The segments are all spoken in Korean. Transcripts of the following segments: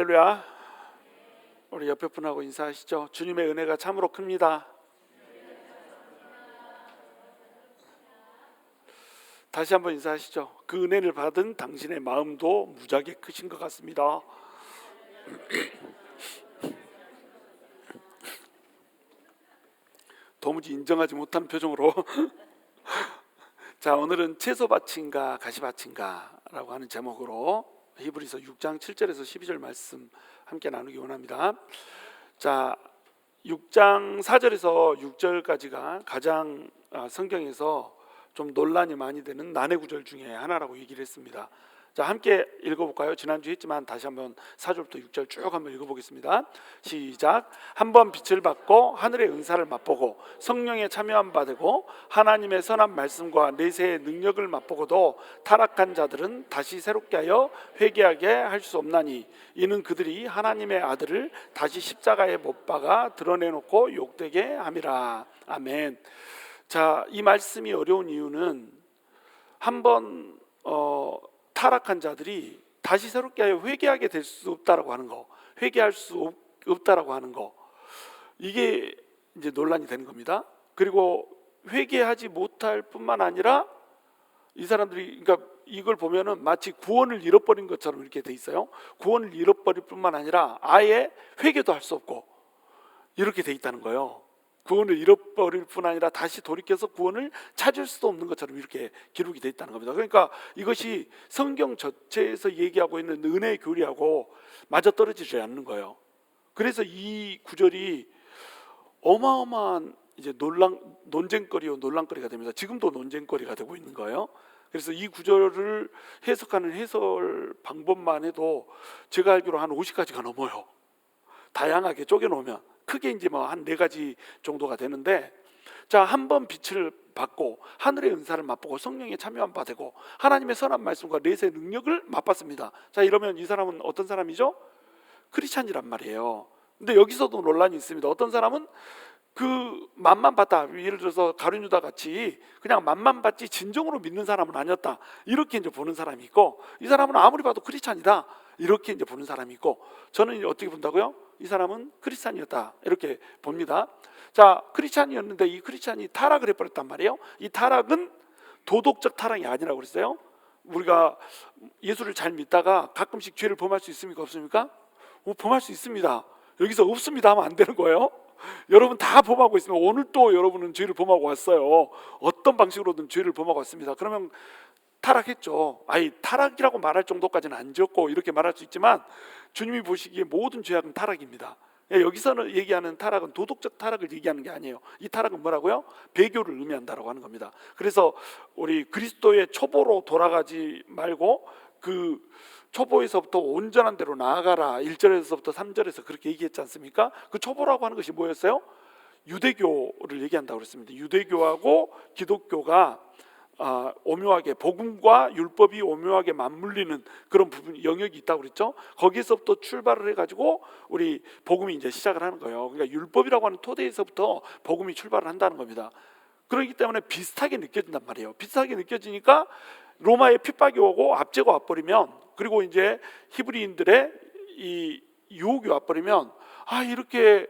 할렐루야. 우리 옆에 분하고 인사하시죠. 주님의 은혜가 참으로 큽니다. 다시 한번 인사하시죠. 그 은혜를 받은 당신의 마음도 무지하게 크신 것 같습니다. 도무지 인정하지 못한 표정으로 자, 오늘은 채소밭인가 가시밭인가 라고 하는 제목으로 히브리서 6장 7절에서 12절 말씀 함께 나누기 원합니다. 자, 6장 4절에서 6절까지가 가장 성경에서 좀 논란이 많이 되는 난해 구절 중에 하나라고 얘기를 했습니다. 자, 함께 읽어볼까요? 지난주 했지만 다시 한번 4절부터 6절 쭉 한번 읽어보겠습니다. 시작. 한번 빛을 받고 하늘의 은사를 맛보고 성령에 참여한 바 되고 하나님의 선한 말씀과 내세의 능력을 맛보고도 타락한 자들은 다시 새롭게 하여 회개하게 할 수 없나니 이는 그들이 하나님의 아들을 다시 십자가에 못 박아 드러내놓고 욕되게 함이라. 아멘. 자, 이 말씀이 어려운 이유는 한번 타락한 자들이 다시 새롭게 하여 회개하게 될 수 없다라고 하는 거, 회개할 수 없다라고 하는 거, 이게 이제 논란이 되는 겁니다. 그리고 회개하지 못할 뿐만 아니라 이 사람들이, 그러니까 이걸 보면은 마치 구원을 잃어버린 것처럼 이렇게 돼 있어요. 구원을 잃어버릴 뿐만 아니라 아예 회개도 할 수 없고 이렇게 돼 있다는 거예요. 구원을 잃어버릴 뿐 아니라 다시 돌이켜서 구원을 찾을 수도 없는 것처럼 이렇게 기록이 되어 있다는 겁니다. 그러니까 이것이 성경 전체에서 얘기하고 있는 은혜의 교리하고 맞아떨어지지 않는 거예요. 그래서 이 구절이 어마어마한 이제 논쟁거리가 됩니다. 지금도 논쟁거리가 되고 있는 거예요. 그래서 이 구절을 해석하는 해설 방법만 해도 제가 알기로 한 50가지가 넘어요. 다양하게 쪼개놓으면 크게 이제 뭐 한 4가지 정도가 되는데, 자, 한 번 빛을 받고 하늘의 은사를 맛보고 성령에 참여한 바 되고 하나님의 선한 말씀과 내세의 능력을 맛봤습니다. 자, 이러면 이 사람은 어떤 사람이죠? 크리스찬이란 말이에요. 근데 여기서도 논란이 있습니다. 어떤 사람은 그 맛만 봤다, 예를 들어서 가룟 유다 같이 그냥 맛만 봤지 진정으로 믿는 사람은 아니었다, 이렇게 이제 보는 사람이 있고, 이 사람은 아무리 봐도 크리스찬이다, 이렇게 이제 보는 사람이 있고, 저는 이제 어떻게 본다고요? 이 사람은 크리스찬이었다, 이렇게 봅니다. 자, 크리스찬이었는데 이 크리스찬이 타락을 해버렸단 말이에요. 이 타락은 도덕적 타락이 아니라고 그랬어요. 우리가 예수를 잘 믿다가 가끔씩 죄를 범할 수 있습니까? 없습니까? 범할 수 있습니다. 여기서 없습니다 하면 안 되는 거예요. 여러분 다 범하고 있습니다. 오늘 또 여러분은 죄를 범하고 왔어요. 어떤 방식으로든 죄를 범하고 왔습니다. 그러면 타락했죠. 아니, 타락이라고 말할 정도까지는 안 지었고 이렇게 말할 수 있지만 주님이 보시기에 모든 죄악은 타락입니다. 여기서는 얘기하는 타락은 도덕적 타락을 얘기하는 게 아니에요. 이 타락은 뭐라고요? 배교를 의미한다라고 하는 겁니다. 그래서 우리 그리스도의 초보로 돌아가지 말고 그 초보에서부터 온전한 대로 나아가라, 1절에서부터 3절에서 그렇게 얘기했지 않습니까? 그 초보라고 하는 것이 뭐였어요? 유대교를 얘기한다고 그랬습니다. 유대교하고 기독교가 오묘하게 복음과 율법이 오묘하게 맞물리는 그런 부분, 영역이 있다고 그랬죠. 거기에서부터 출발을 해가지고 우리 복음이 이제 시작을 하는 거예요. 그러니까 율법이라고 하는 토대에서부터 복음이 출발을 한다는 겁니다. 그렇기 때문에 비슷하게 느껴진단 말이에요. 비슷하게 느껴지니까 로마의 핍박이 오고 압제가 와버리면, 그리고 이제 히브리인들의 이 유혹이 와버리면, 이렇게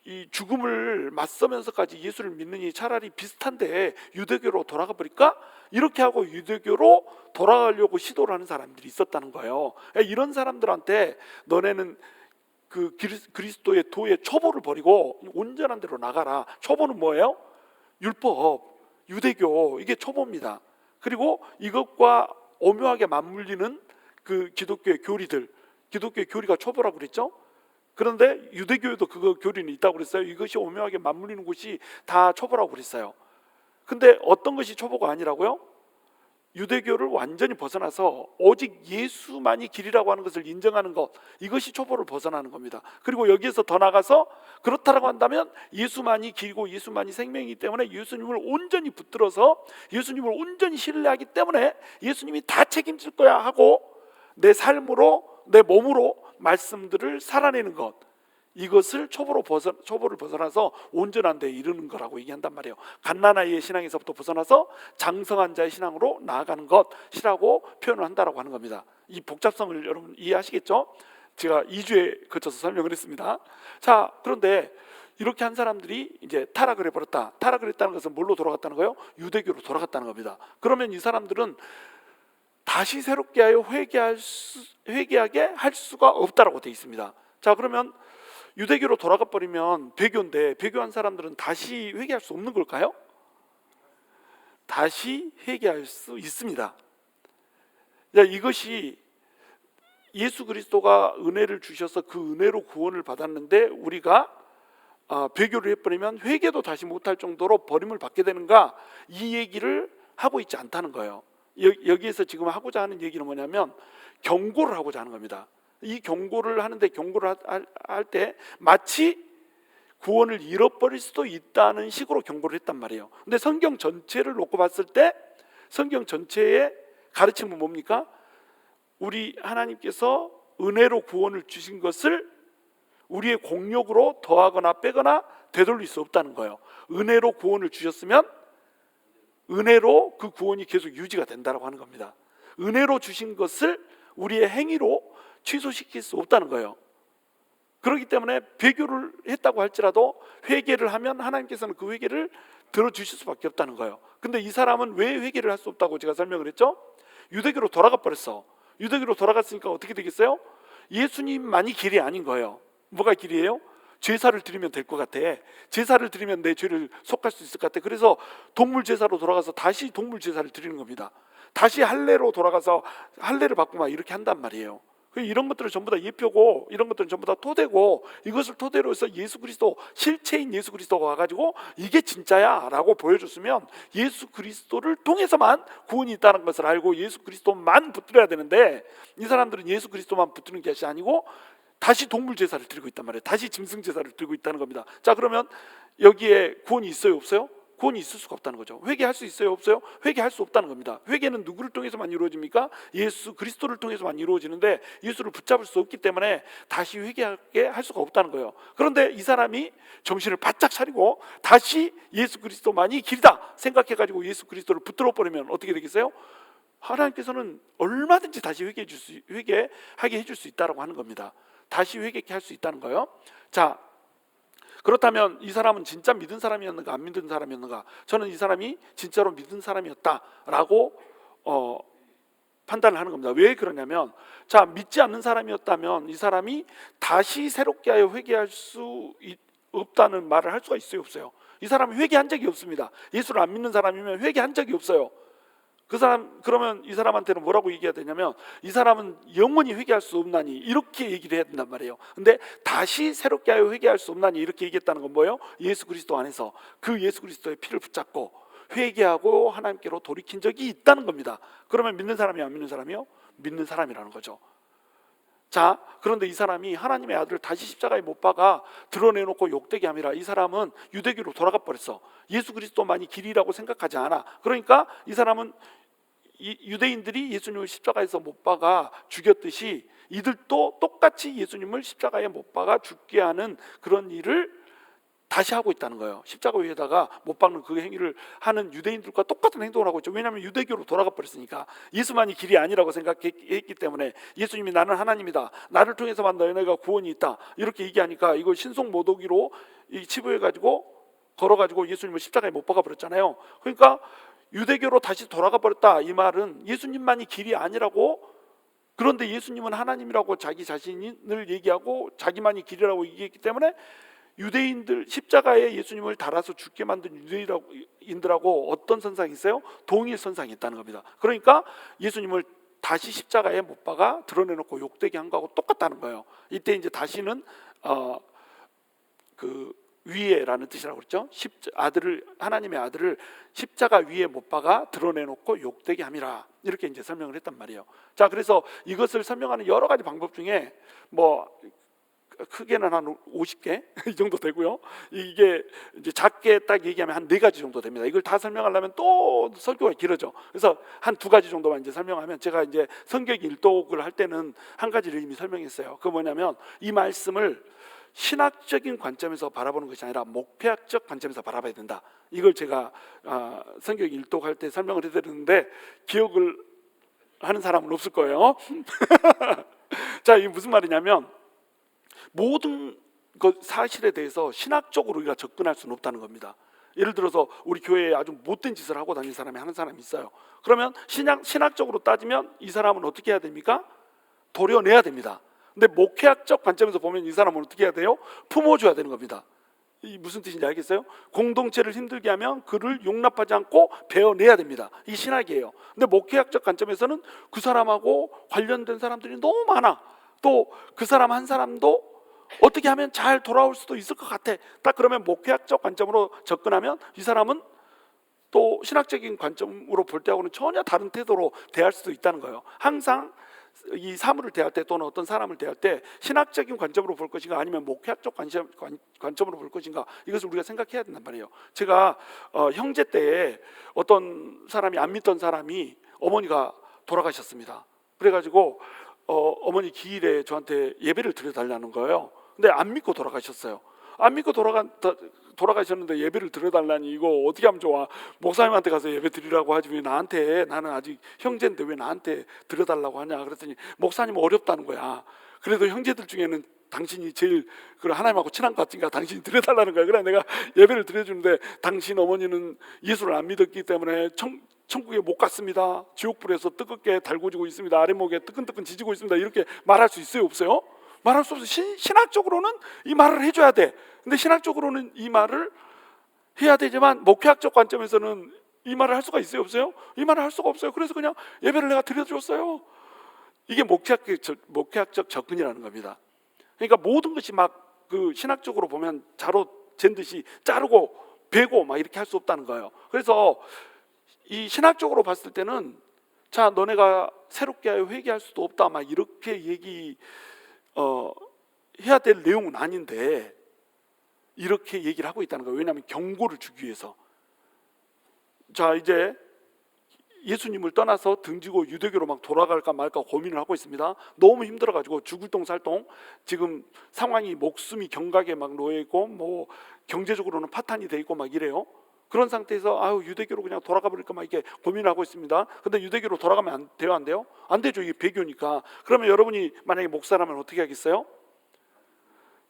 이 죽음을 맞서면서까지 예수를 믿느니 차라리 비슷한데 유대교로 돌아가 버릴까? 이렇게 하고 유대교로 돌아가려고 시도를 하는 사람들이 있었다는 거예요. 이런 사람들한테 너네는 그 그리스도의 도의 초보를 버리고 온전한 대로 나가라. 초보는 뭐예요? 율법, 유대교, 이게 초보입니다. 그리고 이것과 오묘하게 맞물리는 그 기독교의 교리들, 기독교의 교리가 초보라고 그랬죠. 그런데 유대교에도 그 교리는 있다고 그랬어요. 이것이 오묘하게 맞물리는 곳이 다 초보라고 그랬어요. 근데 어떤 것이 초보가 아니라고요? 유대교를 완전히 벗어나서 오직 예수만이 길이라고 하는 것을 인정하는 것, 이것이 초보를 벗어나는 겁니다. 그리고 여기에서 더 나가서 그렇다라고 한다면 예수만이 길고 예수만이 생명이기 때문에 예수님을 온전히 붙들어서 예수님을 온전히 신뢰하기 때문에 예수님이 다 책임질 거야 하고 내 삶으로, 내 몸으로 말씀들을 살아내는 것, 이것을 초보를 벗어나서 온전한 데에 이르는 거라고 얘기한단 말이에요. 갓난아이의 신앙에서부터 벗어나서 장성한 자의 신앙으로 나아가는 것이라고 표현을 한다라고 하는 겁니다. 이 복잡성을 여러분 이해하시겠죠? 제가 2주에 거쳐서 설명을 했습니다. 자, 그런데 이렇게 한 사람들이 이제 타락을 해버렸다. 타락을 했다는 것은 뭘로 돌아갔다는 거예요? 유대교로 돌아갔다는 겁니다. 그러면 이 사람들은 다시 새롭게 하여 회개하게 할 수가 없다라고 되어 있습니다. 자, 그러면 유대교로 돌아가 버리면 배교인데, 배교한 사람들은 다시 회개할 수 없는 걸까요? 다시 회개할 수 있습니다. 자, 이것이 예수 그리스도가 은혜를 주셔서 그 은혜로 구원을 받았는데 우리가 배교를 해버리면 회개도 다시 못할 정도로 버림을 받게 되는가, 이 얘기를 하고 있지 않다는 거예요. 여기에서 지금 하고자 하는 얘기는 뭐냐면 경고를 하고자 하는 겁니다. 이 경고를 하는데, 경고를 할 때 마치 구원을 잃어버릴 수도 있다는 식으로 경고를 했단 말이에요. 근데 성경 전체를 놓고 봤을 때 성경 전체의 가르침은 뭡니까? 우리 하나님께서 은혜로 구원을 주신 것을 우리의 공력으로 더하거나 빼거나 되돌릴 수 없다는 거예요. 은혜로 구원을 주셨으면 은혜로 그 구원이 계속 유지가 된다고 하는 겁니다. 은혜로 주신 것을 우리의 행위로 취소시킬 수 없다는 거예요. 그렇기 때문에 배교를 했다고 할지라도 회개를 하면 하나님께서는 그 회개를 들어주실 수밖에 없다는 거예요. 근데 이 사람은 왜 회개를 할 수 없다고 제가 설명을 했죠? 유대교로 돌아가 버렸어. 유대교로 돌아갔으니까 어떻게 되겠어요? 예수님만이 길이 아닌 거예요. 뭐가 길이에요? 제사를 드리면 될 것 같아. 제사를 드리면 내 죄를 속할 수 있을 것 같아. 그래서 동물 제사로 돌아가서 다시 동물 제사를 드리는 겁니다. 다시 할례로 돌아가서 할례를 받고 막 이렇게 한단 말이에요. 이런 것들은 전부 다 예표고, 이런 것들은 전부 다 토대고, 이것을 토대로 해서 예수 그리스도, 실체인 예수 그리스도가 와가지고 이게 진짜야 라고 보여줬으면 예수 그리스도를 통해서만 구원이 있다는 것을 알고 예수 그리스도만 붙들어야 되는데, 이 사람들은 예수 그리스도만 붙드는 것이 아니고 다시 동물 제사를 드리고 있단 말이에요. 다시 짐승 제사를 드리고 있다는 겁니다. 자, 그러면 여기에 구원이 있어요, 없어요? 구원이 있을 수가 없다는 거죠. 회개할 수 있어요, 없어요? 회개할 수 없다는 겁니다. 회개는 누구를 통해서만 이루어집니까? 예수 그리스도를 통해서만 이루어지는데, 예수를 붙잡을 수 없기 때문에 다시 회개하게 할 수가 없다는 거예요. 그런데 이 사람이 정신을 바짝 차리고 다시 예수 그리스도만이 길다 생각해가지고 예수 그리스도를 붙들어 버리면 어떻게 되겠어요? 하나님께서는 얼마든지 다시 회개하게 해줄 수 있다고 하는 겁니다. 다시 회개케 할 수 있다는 거예요. 자, 그렇다면 이 사람은 진짜 믿은 사람이었는가, 안 믿은 사람이었는가? 저는 이 사람이 진짜로 믿은 사람이었다라고 판단을 하는 겁니다. 왜 그러냐면, 자, 믿지 않는 사람이었다면 이 사람이 다시 새롭게 하여 회개할 수 없다는 말을 할 수가 있어요, 없어요? 이 사람이 회개한 적이 없습니다. 예수를 안 믿는 사람이면 회개한 적이 없어요. 그 사람, 그러면 이 사람한테는 뭐라고 얘기해야 되냐면, 이 사람은 영원히 회개할 수 없나니, 이렇게 얘기를 해야 된단 말이에요. 근데 다시 새롭게 하여 회개할 수 없나니 이렇게 얘기했다는 건 뭐예요? 예수 그리스도 안에서 그 예수 그리스도의 피를 붙잡고 회개하고 하나님께로 돌이킨 적이 있다는 겁니다. 그러면 믿는 사람이 안 믿는 사람이요? 믿는 사람이라는 거죠. 자, 그런데 이 사람이 하나님의 아들을 다시 십자가에 못 박아 드러내놓고 욕되게 함이라. 이 사람은 유대교로 돌아가 버렸어. 예수 그리스도만이 길이라고 생각하지 않아. 그러니까 이 사람은 유대인들이 예수님을 십자가에서 못 박아 죽였듯이 이들도 똑같이 예수님을 십자가에 못 박아 죽게 하는 그런 일을 다시 하고 있다는 거예요. 십자가 위에다가 못 박는 그 행위를 하는 유대인들과 똑같은 행동을 하고 있죠. 왜냐하면 유대교로 돌아가 버렸으니까. 예수만이 길이 아니라고 생각했기 때문에, 예수님이 나는 하나님이다, 나를 통해서만 너희가 구원이 있다, 이렇게 얘기하니까 이걸 신속모독이로 치부해가지고 걸어가지고 예수님을 십자가에 못 박아 버렸잖아요. 그러니까 유대교로 다시 돌아가 버렸다, 이 말은 예수님만이 길이 아니라고, 그런데 예수님은 하나님이라고 자기 자신을 얘기하고 자기만이 길이라고 얘기했기 때문에 유대인들, 십자가에 예수님을 달아서 죽게 만든 유대인들하고 어떤 선상이 있어요? 동일 선상이 있다는 겁니다. 그러니까 예수님을 다시 십자가에 못 박아 드러내놓고 욕되게 한 거하고 똑같다는 거예요. 이때 이제 다시는 그 위에라는 뜻이라고 그랬죠. 하나님의 아들을 십자가 위에 못 박아 드러내놓고 욕되게 함이라, 이렇게 이제 설명을 했단 말이에요. 자, 그래서 이것을 설명하는 여러 가지 방법 중에 뭐 크게는 한 50개 이 정도 되고요. 이게 이제 작게 딱 얘기하면 한 4가지 정도 됩니다. 이걸 다 설명하려면 또 설교가 길어져. 그래서 한 2가지 정도만 이제 설명하면, 제가 이제 성경 일독을 할 때는 한 가지를 이미 설명했어요. 그 뭐냐면, 이 말씀을 신학적인 관점에서 바라보는 것이 아니라 목회학적 관점에서 바라봐야 된다. 이걸 제가 성경 일독할 때 설명을 해드렸는데 기억을 하는 사람은 없을 거예요. 자, 이게 무슨 말이냐면 모든 그 사실에 대해서 신학적으로 우리가 접근할 수는 없다는 겁니다. 예를 들어서 우리 교회에 아주 못된 짓을 하고 다니는 사람이 하는 사람이 있어요. 그러면 신학적으로 따지면 이 사람은 어떻게 해야 됩니까? 도려내야 됩니다. 근데 목회학적 관점에서 보면 이 사람은 어떻게 해야 돼요? 품어줘야 되는 겁니다. 이 무슨 뜻인지 알겠어요? 공동체를 힘들게 하면 그를 용납하지 않고 베어내야 됩니다. 이 신학이에요. 근데 목회학적 관점에서는 그 사람하고 관련된 사람들이 너무 많아. 또 그 사람 한 사람도 어떻게 하면 잘 돌아올 수도 있을 것 같아. 딱 그러면 목회학적 관점으로 접근하면 이 사람은 또 신학적인 관점으로 볼 때하고는 전혀 다른 태도로 대할 수도 있다는 거예요. 항상 이 사물을 대할 때 또는 어떤 사람을 대할 때 신학적인 관점으로 볼 것인가 아니면 목회학적 관점으로 볼 것인가, 이것을 우리가 생각해야 된단 말이에요. 제가 형제 때에 어떤 사람이, 안 믿던 사람이 어머니가 돌아가셨습니다. 그래가지고 어머니 기일에 저한테 예배를 드려달라는 거예요. 근데 안 믿고 돌아가셨어요. 안 믿고 돌아가셨는데 예배를 드려달라니 이거 어떻게 하면 좋아? 목사님한테 가서 예배 드리라고 하지 왜 나한테, 나는 아직 형제인데 왜 나한테 드려달라고 하냐 그랬더니 목사님 어렵다는 거야. 그래도 형제들 중에는 당신이 제일 하나님하고 친한 것 같으니까 당신이 드려달라는 거야. 그래 내가 예배를 드려주는데 당신 어머니는 예수를 안 믿었기 때문에 천국에 못 갔습니다. 지옥불에서 뜨겁게 달궈지고 있습니다. 아랫목에 뜨끈뜨끈 지지고 있습니다. 이렇게 말할 수 있어요, 없어요? 말할 수 없어요. 신학적으로는 이 말을 해줘야 돼. 근데 신학적으로는 이 말을 해야 되지만 목회학적 관점에서는 이 말을 할 수가 있어요, 없어요? 이 말을 할 수가 없어요. 그래서 그냥 예배를 내가 드려줬어요. 이게 목회학적 접근이라는 겁니다. 그러니까 모든 것이 막 그 신학적으로 보면 자로 잰 듯이 자르고 베고 막 이렇게 할 수 없다는 거예요. 그래서 이 신학적으로 봤을 때는 자, 너네가 새롭게 회개할 수도 없다 막 이렇게 해야 될 내용은 아닌데 이렇게 얘기를 하고 있다는 거예요. 왜냐하면 경고를 주기 위해서. 자, 이제 예수님을 떠나서 등지고 유대교로 막 돌아갈까 말까 고민을 하고 있습니다. 너무 힘들어가지고 죽을 똥살똥, 지금 상황이 목숨이 경각에 막 놓여 있고 뭐 경제적으로는 파탄이 돼 있고 막 이래요. 그런 상태에서 아유 유대교로 그냥 돌아가 버릴까 막 이렇게 고민을 하고 있습니다. 근데 유대교로 돌아가면 안 돼요, 안 돼요? 안 되죠. 이게 배교니까. 그러면 여러분이 만약에 목사라면 어떻게 하겠어요?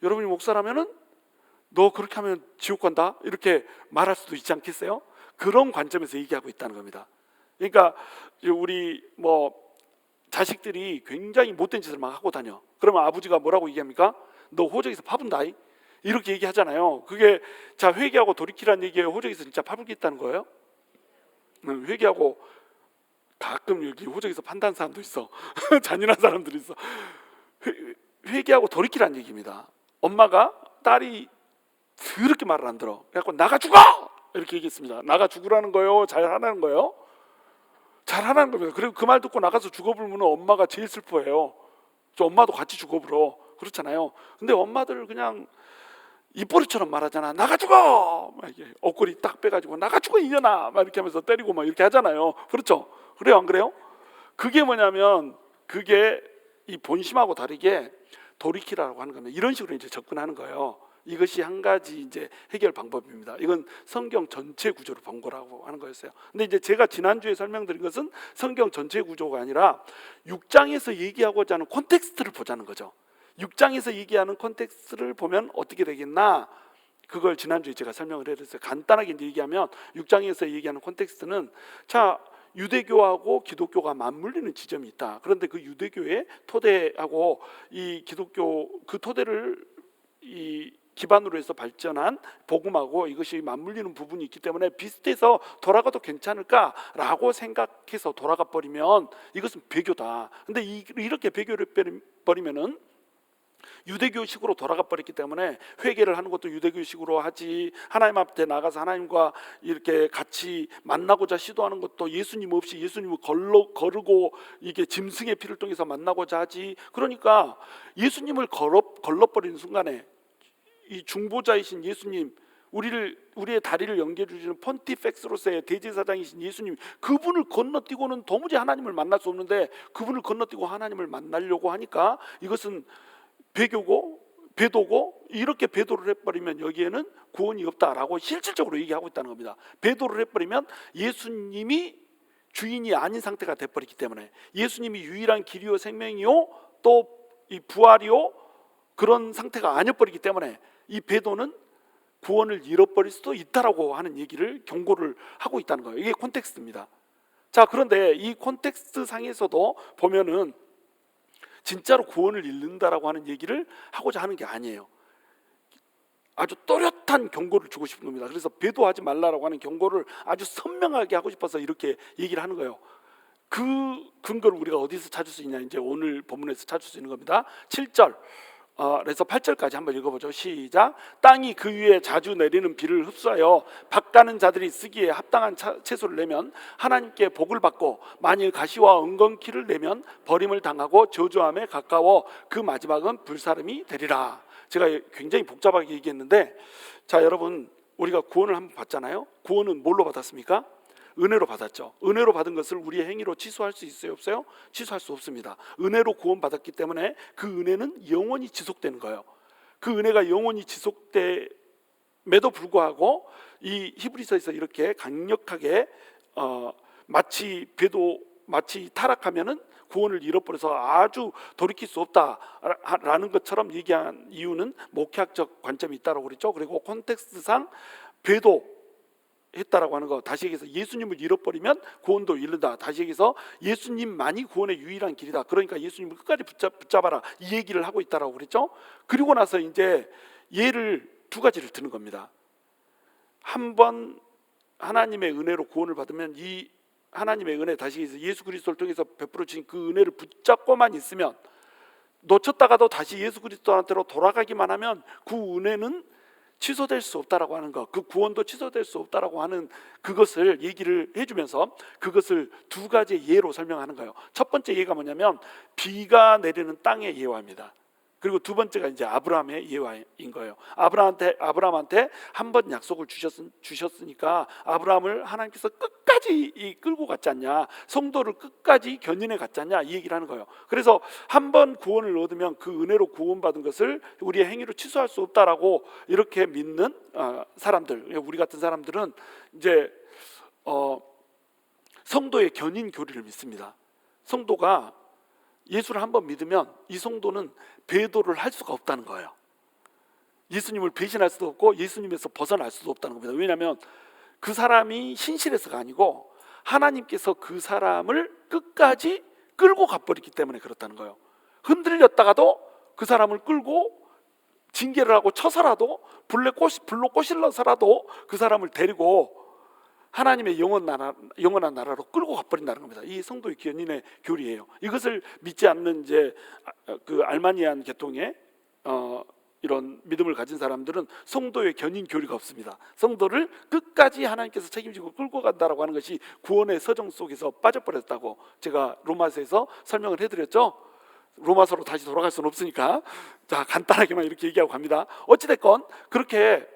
여러분이 목사라면은 너 그렇게 하면 지옥 간다 이렇게 말할 수도 있지 않겠어요? 그런 관점에서 얘기하고 있다는 겁니다. 그러니까 우리 뭐 자식들이 굉장히 못된 짓을 막 하고 다녀. 그러면 아버지가 뭐라고 얘기합니까? 너 호적에서 파분다 이렇게 얘기하잖아요. 그게 자 회개하고 돌이키라는 얘기예요? 호적에서 진짜 파분겠다는 거예요? 회개하고 가끔 여기 호적에서 판다는 사람도 있어. 잔인한 사람들이 있어. 회개하고 돌이키라는 얘기입니다. 엄마가 딸이 그렇게 말을 안 들어. 그래갖고 나가 죽어! 이렇게 얘기했습니다. 나가 죽으라는 거예요? 잘하라는 거예요? 잘하라는 겁니다. 그리고 그 말 듣고 나가서 죽어불면 엄마가 제일 슬퍼해요. 저 엄마도 같이 죽어불어. 그렇잖아요. 근데 엄마들 그냥 입버릇처럼 말하잖아. 나가 죽어! 막 이렇게 옷걸이 딱 빼가지고 나가 죽어 이년아! 막 이렇게 하면서 때리고 막 이렇게 하잖아요. 그렇죠? 그래요, 안 그래요? 그게 뭐냐면 그게 이 본심하고 다르게 돌이키라고 하는 겁니다. 이런 식으로 이제 접근하는 거예요. 이것이 한 가지 이제 해결 방법입니다. 이건 성경 전체 구조를 본 거라고 하는 거였어요. 근데 이제 제가 지난주에 설명드린 것은 성경 전체 구조가 아니라 6장에서 얘기하고자 하는 콘텍스트를 보자는 거죠. 6장에서 얘기하는 콘텍스트를 보면 어떻게 되겠나? 그걸 지난주에 제가 설명을 해드렸어요. 간단하게 이제 얘기하면 6장에서 얘기하는 콘텍스트는 자, 유대교하고 기독교가 맞물리는 지점이 있다. 그런데 그 유대교의 토대하고 이 기독교 그 토대를 이 기반으로 해서 발전한 복음하고 이것이 맞물리는 부분이 있기 때문에 비슷해서 돌아가도 괜찮을까라고 생각해서 돌아가 버리면 이것은 배교다. 근데 이렇게 배교를 버리면은 유대교식으로 돌아가 버렸기 때문에 회개를 하는 것도 유대교식으로 하지, 하나님 앞에 나가서 하나님과 이렇게 같이 만나고자 시도하는 것도 예수님 없이 예수님을 거르고 이게 짐승의 피를 통해서 만나고자 하지. 그러니까 예수님을 걸러버리는 순간에 이 중보자이신 예수님, 우리의 다리를 연결해 주시는 폰티펙스로서의 대제사장이신 예수님, 그분을 건너뛰고는 도무지 하나님을 만날 수 없는데 그분을 건너뛰고 하나님을 만나려고 하니까 이것은 배도고 이렇게 배도를 해버리면 여기에는 구원이 없다라고 실질적으로 얘기하고 있다는 겁니다. 배도를 해버리면 예수님이 주인이 아닌 상태가 돼버리기 때문에, 예수님이 유일한 길이요 생명이요 또 이 부활이요 그런 상태가 아니어버리기 때문에 이 배도는 구원을 잃어버릴 수도 있다라고 하는 얘기를 경고를 하고 있다는 거예요. 이게 콘텍스트입니다. 자, 그런데 이 콘텍스트 상에서도 보면은 진짜로 구원을 잃는다라고 하는 얘기를 하고자 하는 게 아니에요. 아주 또렷한 경고를 주고 싶은 겁니다. 그래서 배도하지 말라라고 하는 경고를 아주 선명하게 하고 싶어서 이렇게 얘기를 하는 거예요. 그 근거를 우리가 어디서 찾을 수 있냐, 이제 오늘 본문에서 찾을 수 있는 겁니다. 7절 그래서 8절까지 한번 읽어보죠. 시작. 땅이 그 위에 자주 내리는 비를 흡수하여 박 가는 자들이 쓰기에 합당한 채소를 내면 하나님께 복을 받고, 만일 가시와 은건키를 내면 버림을 당하고 저주함에 가까워 그 마지막은 불사름이 되리라. 제가 굉장히 복잡하게 얘기했는데, 자, 여러분, 우리가 구원을 한번 받잖아요. 구원은 뭘로 받았습니까? 은혜로 받았죠. 은혜로 받은 것을 우리의 행위로 취소할 수 있어요, 없어요? 취소할 수 없습니다. 은혜로 구원 받았기 때문에 그 은혜는 영원히 지속되는 거예요. 그 은혜가 영원히 지속됨에도 불구하고 이 히브리서에서 이렇게 강력하게 마치 타락하면은 구원을 잃어버려서 아주 돌이킬 수 없다라는 것처럼 얘기한 이유는 목회학적 관점이 있다고 그랬죠. 그리고 콘텍스트상 배도 했다라고 하는 거, 다시 얘기해서 예수님을 잃어버리면 구원도 잃는다. 다시 얘기해서 예수님만이 구원의 유일한 길이다. 그러니까 예수님을 끝까지 붙잡아라, 이 얘기를 하고 있다라고 그랬죠. 그리고 나서 이제 예를 두 가지를 드는 겁니다. 한 번 하나님의 은혜로 구원을 받으면 이 하나님의 은혜, 다시 얘기해서 예수 그리스도를 통해서 베풀어 주신 그 은혜를 붙잡고만 있으면, 놓쳤다가도 다시 예수 그리스도한테로 돌아가기만 하면 그 은혜는 취소될 수 없다라고 하는 것, 그 구원도 취소될 수 없다라고 하는 그것을 얘기를 해주면서 그것을 두 가지 예로 설명하는 거예요. 첫 번째 예가 뭐냐면 비가 내리는 땅의 예화입니다. 그리고 두 번째가 이제 아브라함의 예화인 거예요. 아브라함한테 한 번 약속을 주셨으니까 아브라함을 하나님께서 끝까지 끌고 갔지 않냐, 성도를 끝까지 견인해 갔지 않냐, 이 얘기를 하는 거예요. 그래서 한 번 구원을 얻으면 그 은혜로 구원받은 것을 우리의 행위로 취소할 수 없다라고 이렇게 믿는 사람들, 우리 같은 사람들은 이제 성도의 견인 교리를 믿습니다. 성도가 예수를 한번 믿으면 이 성도는 배도를 할 수가 없다는 거예요. 예수님을 배신할 수도 없고 예수님에서 벗어날 수도 없다는 겁니다. 왜냐하면 그 사람이 신실해서가 아니고 하나님께서 그 사람을 끝까지 끌고 가버렸기 때문에 그렇다는 거예요. 흔들렸다가도 그 사람을 끌고 징계를 하고 쳐서라도 불로 꼬실러서라도 그 사람을 데리고 하나님의 영원한 나라로 끌고 가버린다는 겁니다. 이 성도의 견인의 교리예요. 이것을 믿지 않는 이제 그 알마니안 계통의 이런 믿음을 가진 사람들은 성도의 견인 교리가 없습니다. 성도를 끝까지 하나님께서 책임지고 끌고 간다라고 하는 것이 구원의 서정 속에서 빠져버렸다고 제가 로마서에서 설명을 해드렸죠. 로마서로 다시 돌아갈 수는 없으니까 자, 간단하게만 이렇게 얘기하고 갑니다. 어찌됐건 그렇게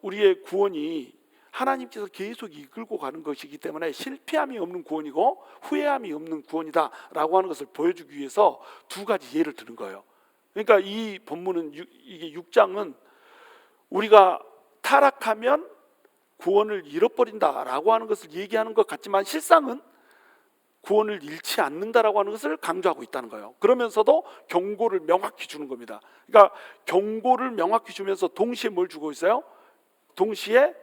우리의 구원이 하나님께서 계속 이끌고 가는 것이기 때문에 실패함이 없는 구원이고 후회함이 없는 구원이다라고 하는 것을 보여주기 위해서 두 가지 예를 드는 거예요. 그러니까 이 본문은 이게 6장은 우리가 타락하면 구원을 잃어버린다라고 하는 것을 얘기하는 것 같지만 실상은 구원을 잃지 않는다라고 하는 것을 강조하고 있다는 거예요. 그러면서도 경고를 명확히 주는 겁니다. 그러니까 경고를 명확히 주면서 동시에 뭘 주고 있어요? 동시에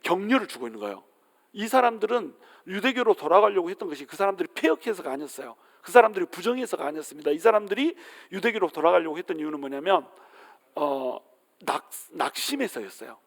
격려를 주고 있는 거예요. 이 사람들은 유대교로 돌아가려고 했던 것이 그 사람들이 폐역해서가 아니었어요. 그 사람들이 부정해서가 아니었습니다. 이 사람들이 유대교로 돌아가려고 했던 이유는 뭐냐면 낙심해서였어요.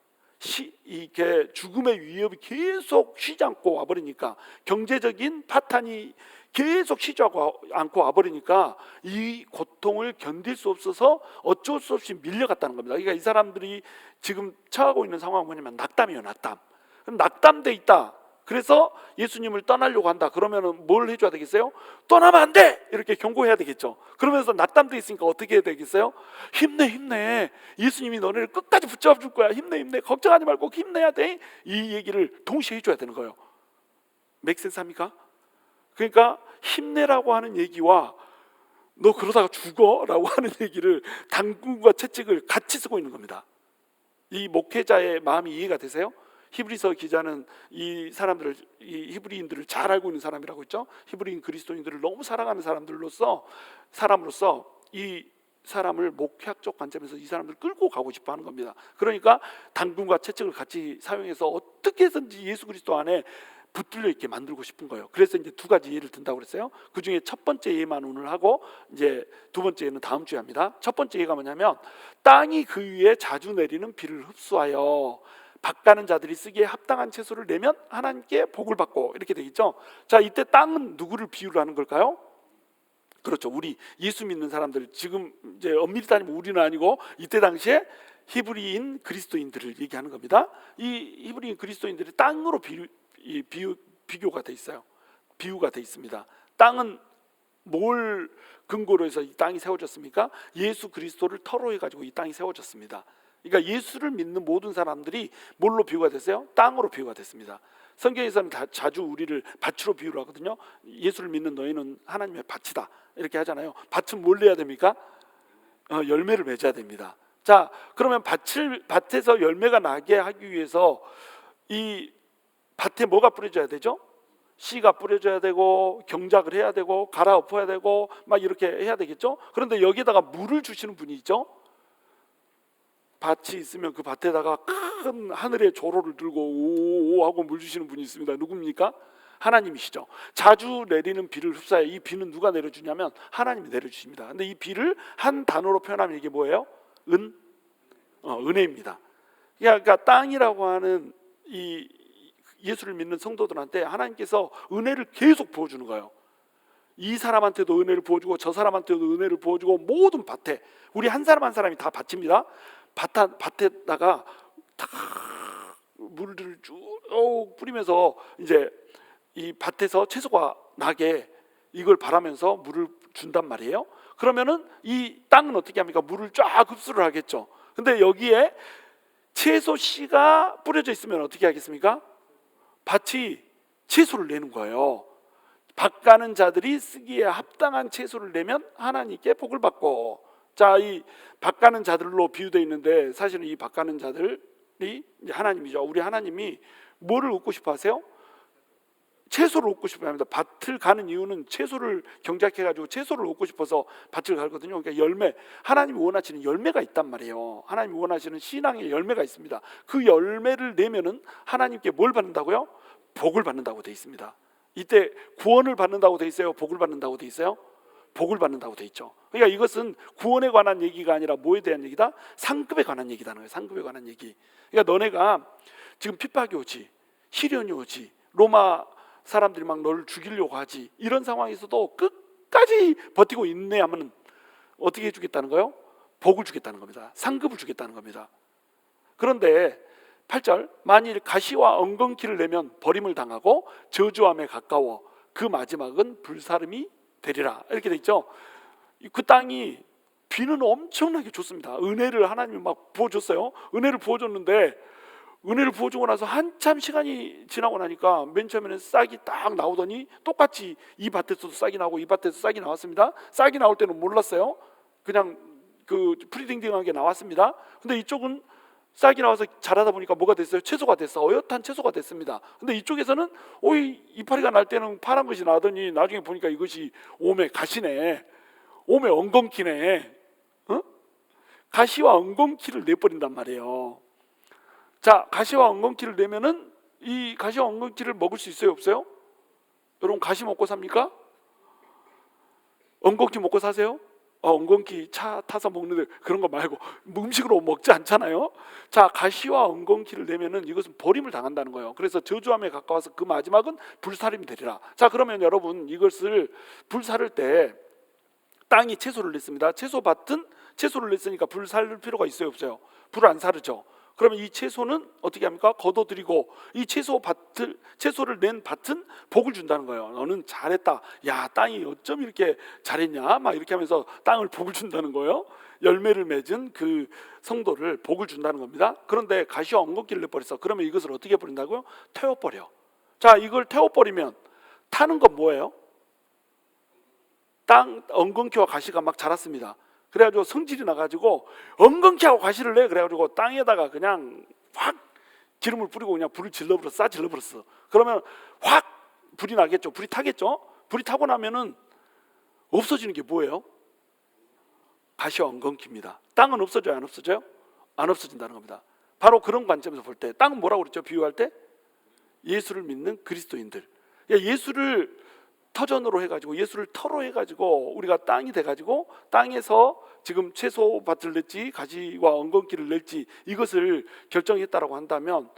이게 죽음의 위협이 계속 쉬지 않고 와버리니까, 경제적인 파탄이 계속 쉬지 않고 와버리니까 이 고통을 견딜 수 없어서 어쩔 수 없이 밀려갔다는 겁니다. 그러니까 이 사람들이 지금 처하고 있는 상황은 뭐냐면 낙담이에요. 낙담. 그럼 낙담돼 있다. 그래서 예수님을 떠나려고 한다. 그러면 뭘 해줘야 되겠어요? 떠나면 안 돼! 이렇게 경고해야 되겠죠. 그러면서 낙담돼 있으니까 어떻게 해야 되겠어요? 힘내. 예수님이 너네를 끝까지 붙잡아 줄 거야. 힘내. 걱정하지 말고 힘내야 돼. 이 얘기를 동시에 해줘야 되는 거예요. 맥센스합니까? 그러니까 힘내라고 하는 얘기와 너 그러다가 죽어라고 하는 얘기를, 당근과 채찍을 같이 쓰고 있는 겁니다. 이 목회자의 마음이 이해가 되세요? 히브리서 기자는 이 사람들을, 이 히브리인들을 잘 알고 있는 사람이라고 했죠. 히브리인 그리스도인들을 너무 사랑하는 사람으로서 이 사람을 목회학적 관점에서 이 사람을 끌고 가고 싶어 하는 겁니다. 그러니까 당근과 채찍을 같이 사용해서 어떻게 해서든지 예수 그리스도 안에 붙들려 있게 만들고 싶은 거예요. 그래서 이제 두 가지 예를 든다고 그랬어요. 그 중에 첫 번째 예만 오늘 하고 이제 두 번째 예는 다음 주에 합니다. 첫 번째 예가 뭐냐면 땅이 그 위에 자주 내리는 비를 흡수하여 밭가는 자들이 쓰기에 합당한 채소를 내면 하나님께 복을 받고, 이렇게 되겠죠. 자, 이때 땅은 누구를 비유를 하는 걸까요? 그렇죠. 우리 예수 믿는 사람들, 지금 이제 엄밀히 따지면 우리는 아니고 이때 당시에 히브리인 그리스도인들을 얘기하는 겁니다. 이 히브리인 그리스도인들이 땅으로 비교가 돼 있어요. 비유가 돼 있습니다. 땅은 뭘 근거로 해서 이 땅이 세워졌습니까? 예수 그리스도를 터로 해가지고 이 땅이 세워졌습니다. 그러니까 예수를 믿는 모든 사람들이 뭘로 비유가 됐어요? 땅으로 비유가 됐습니다. 성경에서는 자주 우리를 밭으로 비유를 하거든요. 예수를 믿는 너희는 하나님의 밭이다, 이렇게 하잖아요. 밭은 뭘 내야 됩니까? 열매를 맺어야 됩니다. 자, 그러면 밭에서 열매가 나게 하기 위해서 이 밭에 뭐가 뿌려져야 되죠? 씨가 뿌려져야 되고 경작을 해야 되고 갈아엎어야 되고 막 이렇게 해야 되겠죠. 그런데 여기에다가 물을 주시는 분이 있죠. 밭이 있으면 그 밭에다가 큰 하늘의 조로를 들고 오오 하고 물 주시는 분이 있습니다. 누굽니까? 하나님이시죠. 자주 내리는 비를 흡사해. 이 비는 누가 내려주냐면 하나님이 내려주십니다. 근데 이 비를 한 단어로 표현하면 이게 뭐예요? 은혜입니다. 그러니까 땅이라고 하는 이 예수를 믿는 성도들한테 하나님께서 은혜를 계속 부어주는 거예요. 이 사람한테도 은혜를 부어주고 저 사람한테도 은혜를 부어주고 모든 밭에, 우리 한 사람 한 사람이 다 밭입니다. 밭에다가 다 물들을 쭉 뿌리면서 이제 이 밭에서 채소가 나게 이걸 바라면서 물을 준단 말이에요. 그러면은 이 땅은 어떻게 합니까? 물을 쫙 흡수를 하겠죠. 근데 여기에 채소 씨가 뿌려져 있으면 어떻게 하겠습니까? 밭이 채소를 내는 거예요. 밭가는 자들이 쓰기에 합당한 채소를 내면 하나님께 복을 받고. 자, 이 밭가는 자들로 비유되어 있는데 사실은 이 밭가는 자들이 이제 하나님이죠. 우리 하나님이 뭐를 얻고 싶어 하세요? 채소를 얻고 싶어 합니다. 밭을 가는 이유는 채소를 경작해가지고 채소를 얻고 싶어서 밭을 가거든요. 그러니까 열매, 하나님이 원하시는 열매가 있단 말이에요. 하나님이 원하시는 신앙의 열매가 있습니다. 그 열매를 내면은 하나님께 뭘 받는다고요? 복을 받는다고 돼 있습니다. 이때 구원을 받는다고 돼 있어요? 복을 받는다고 돼 있어요? 복을 받는다고 돼 있죠. 그러니까 이것은 구원에 관한 얘기가 아니라 뭐에 대한 얘기다? 상급에 관한 얘기다는 거예요. 상급에 관한 얘기. 그러니까 너네가 지금 핍박이 오지, 시련이 오지, 로마 사람들이 막 너를 죽이려고 하지, 이런 상황에서도 끝까지 버티고 인내하면 어떻게 해주겠다는 거예요? 복을 주겠다는 겁니다. 상급을 주겠다는 겁니다. 그런데 8절, 만일 가시와 엉겅퀴를 내면 버림을 당하고 저주함에 가까워 그 마지막은 불사름이 되리라, 이렇게 돼 있죠. 그 땅이 비는 엄청나게 좋습니다. 은혜를 하나님이 막 부어줬어요. 은혜를 부어줬는데, 은혜를 부어주고 나서 한참 시간이 지나고 나니까 맨 처음에는 싹이 딱 나오더니 똑같이 이 밭에서도 싹이 나오고 이 밭에서 싹이 나왔습니다. 싹이 나올 때는 몰랐어요. 그냥 그 프리딩딩하게 나왔습니다. 근데 이쪽은 싹이 나와서 자라다 보니까 뭐가 됐어요? 채소가 됐어. 어엿한 채소가 됐습니다. 근데 이쪽에서는 이파리가 날 때는 파란 것이 나더니 나중에 보니까 이것이 오매 가시네, 오매 엉겅퀴네. 가시와 엉겅퀴를 내버린단 말이에요. 자, 가시와 엉겅퀴를 내면은 이 가시와 엉겅퀴를 먹을 수 있어요, 없어요? 여러분 가시 먹고 삽니까? 엉겅퀴 먹고 사세요? 엉겅퀴 차 타서 먹는데 그런 거 말고 음식으로 먹지 않잖아요. 자, 가시와 엉겅퀴를 내면은 이것은 버림을 당한다는 거예요. 그래서 저주함에 가까워서 그 마지막은 불사름이 되리라. 자, 그러면 여러분 이것을 불사를 때 땅이 채소를 냈습니다. 채소밭은 채소를 냈으니까 불 살 필요가 있어요, 없어요? 불을 안 사르죠. 그러면 이 채소는 어떻게 합니까? 걷어들이고 이 채소를 낸 밭은 복을 준다는 거예요. 너는 잘했다. 야, 땅이 어쩜 이렇게 잘했냐? 막 이렇게 하면서 땅을 복을 준다는 거예요. 열매를 맺은 그 성도를 복을 준다는 겁니다. 그런데 가시와 엉겅퀴를 내버렸어. 그러면 이것을 어떻게 버린다고요? 태워버려. 자, 이걸 태워버리면 타는 건 뭐예요? 땅 엉겅퀴와 가시가 막 자랐습니다. 그래가지고 성질이 나가지고 엉겅퀴하고 가시를 내. 그래가지고 땅에다가 그냥 확 기름을 뿌리고 그냥 불을 질러버렸어. 그러면 확 불이 나겠죠. 불이 타겠죠. 불이 타고 나면은 없어지는 게 뭐예요? 가시와 엉겅퀴입니다. 땅은 없어져요, 안 없어져요? 안 없어진다는 겁니다. 바로 그런 관점에서 볼 때 땅은 뭐라고 그랬죠? 비유할 때 예수를 믿는 그리스도인들. 예수를 터전으로 해가지고, 예수를 터로 해가지고 우리가 땅이 돼가지고 땅에서 지금 채소밭을 낼지 가시와 엉겅퀴를 낼지 이것을 결정했다라고 한다면,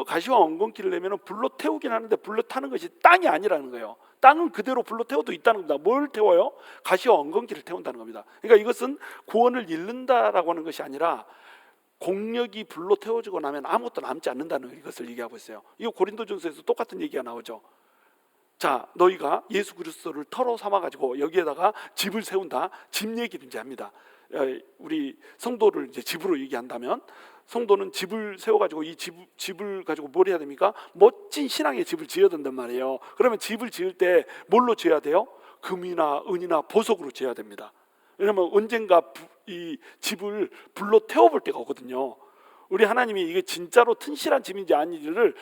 가시와 엉겅퀴를 내면 불로 태우긴 하는데 불로 타는 것이 땅이 아니라는 거예요. 땅은 그대로 불로 태워도 있다는 겁니다. 뭘 태워요? 가시와 엉겅퀴를 태운다는 겁니다. 그러니까 이것은 구원을 잃는다라고 하는 것이 아니라 공력이 불로 태워지고 나면 아무것도 남지 않는다는 것을 얘기하고 있어요. 이거 고린도전서에서 똑같은 얘기가 나오죠. 자, 너희가 예수 그리스도를 터로 삼아가지고 여기에다가 집을 세운다. 집 얘기를 이제 합니다. 우리 성도를 이제 집으로 얘기한다면, 성도는 집을 세워가지고 이 집을 가지고 뭘 해야 됩니까? 멋진 신앙의 집을 지어야 된단 말이에요. 그러면 집을 지을 때 뭘로 지어야 돼요? 금이나 은이나 보석으로 지어야 됩니다. 왜냐하면 언젠가 이 집을 불로 태워볼 때가 오거든요. 우리 하나님이 이게 진짜로 튼실한 집인지 아닌지를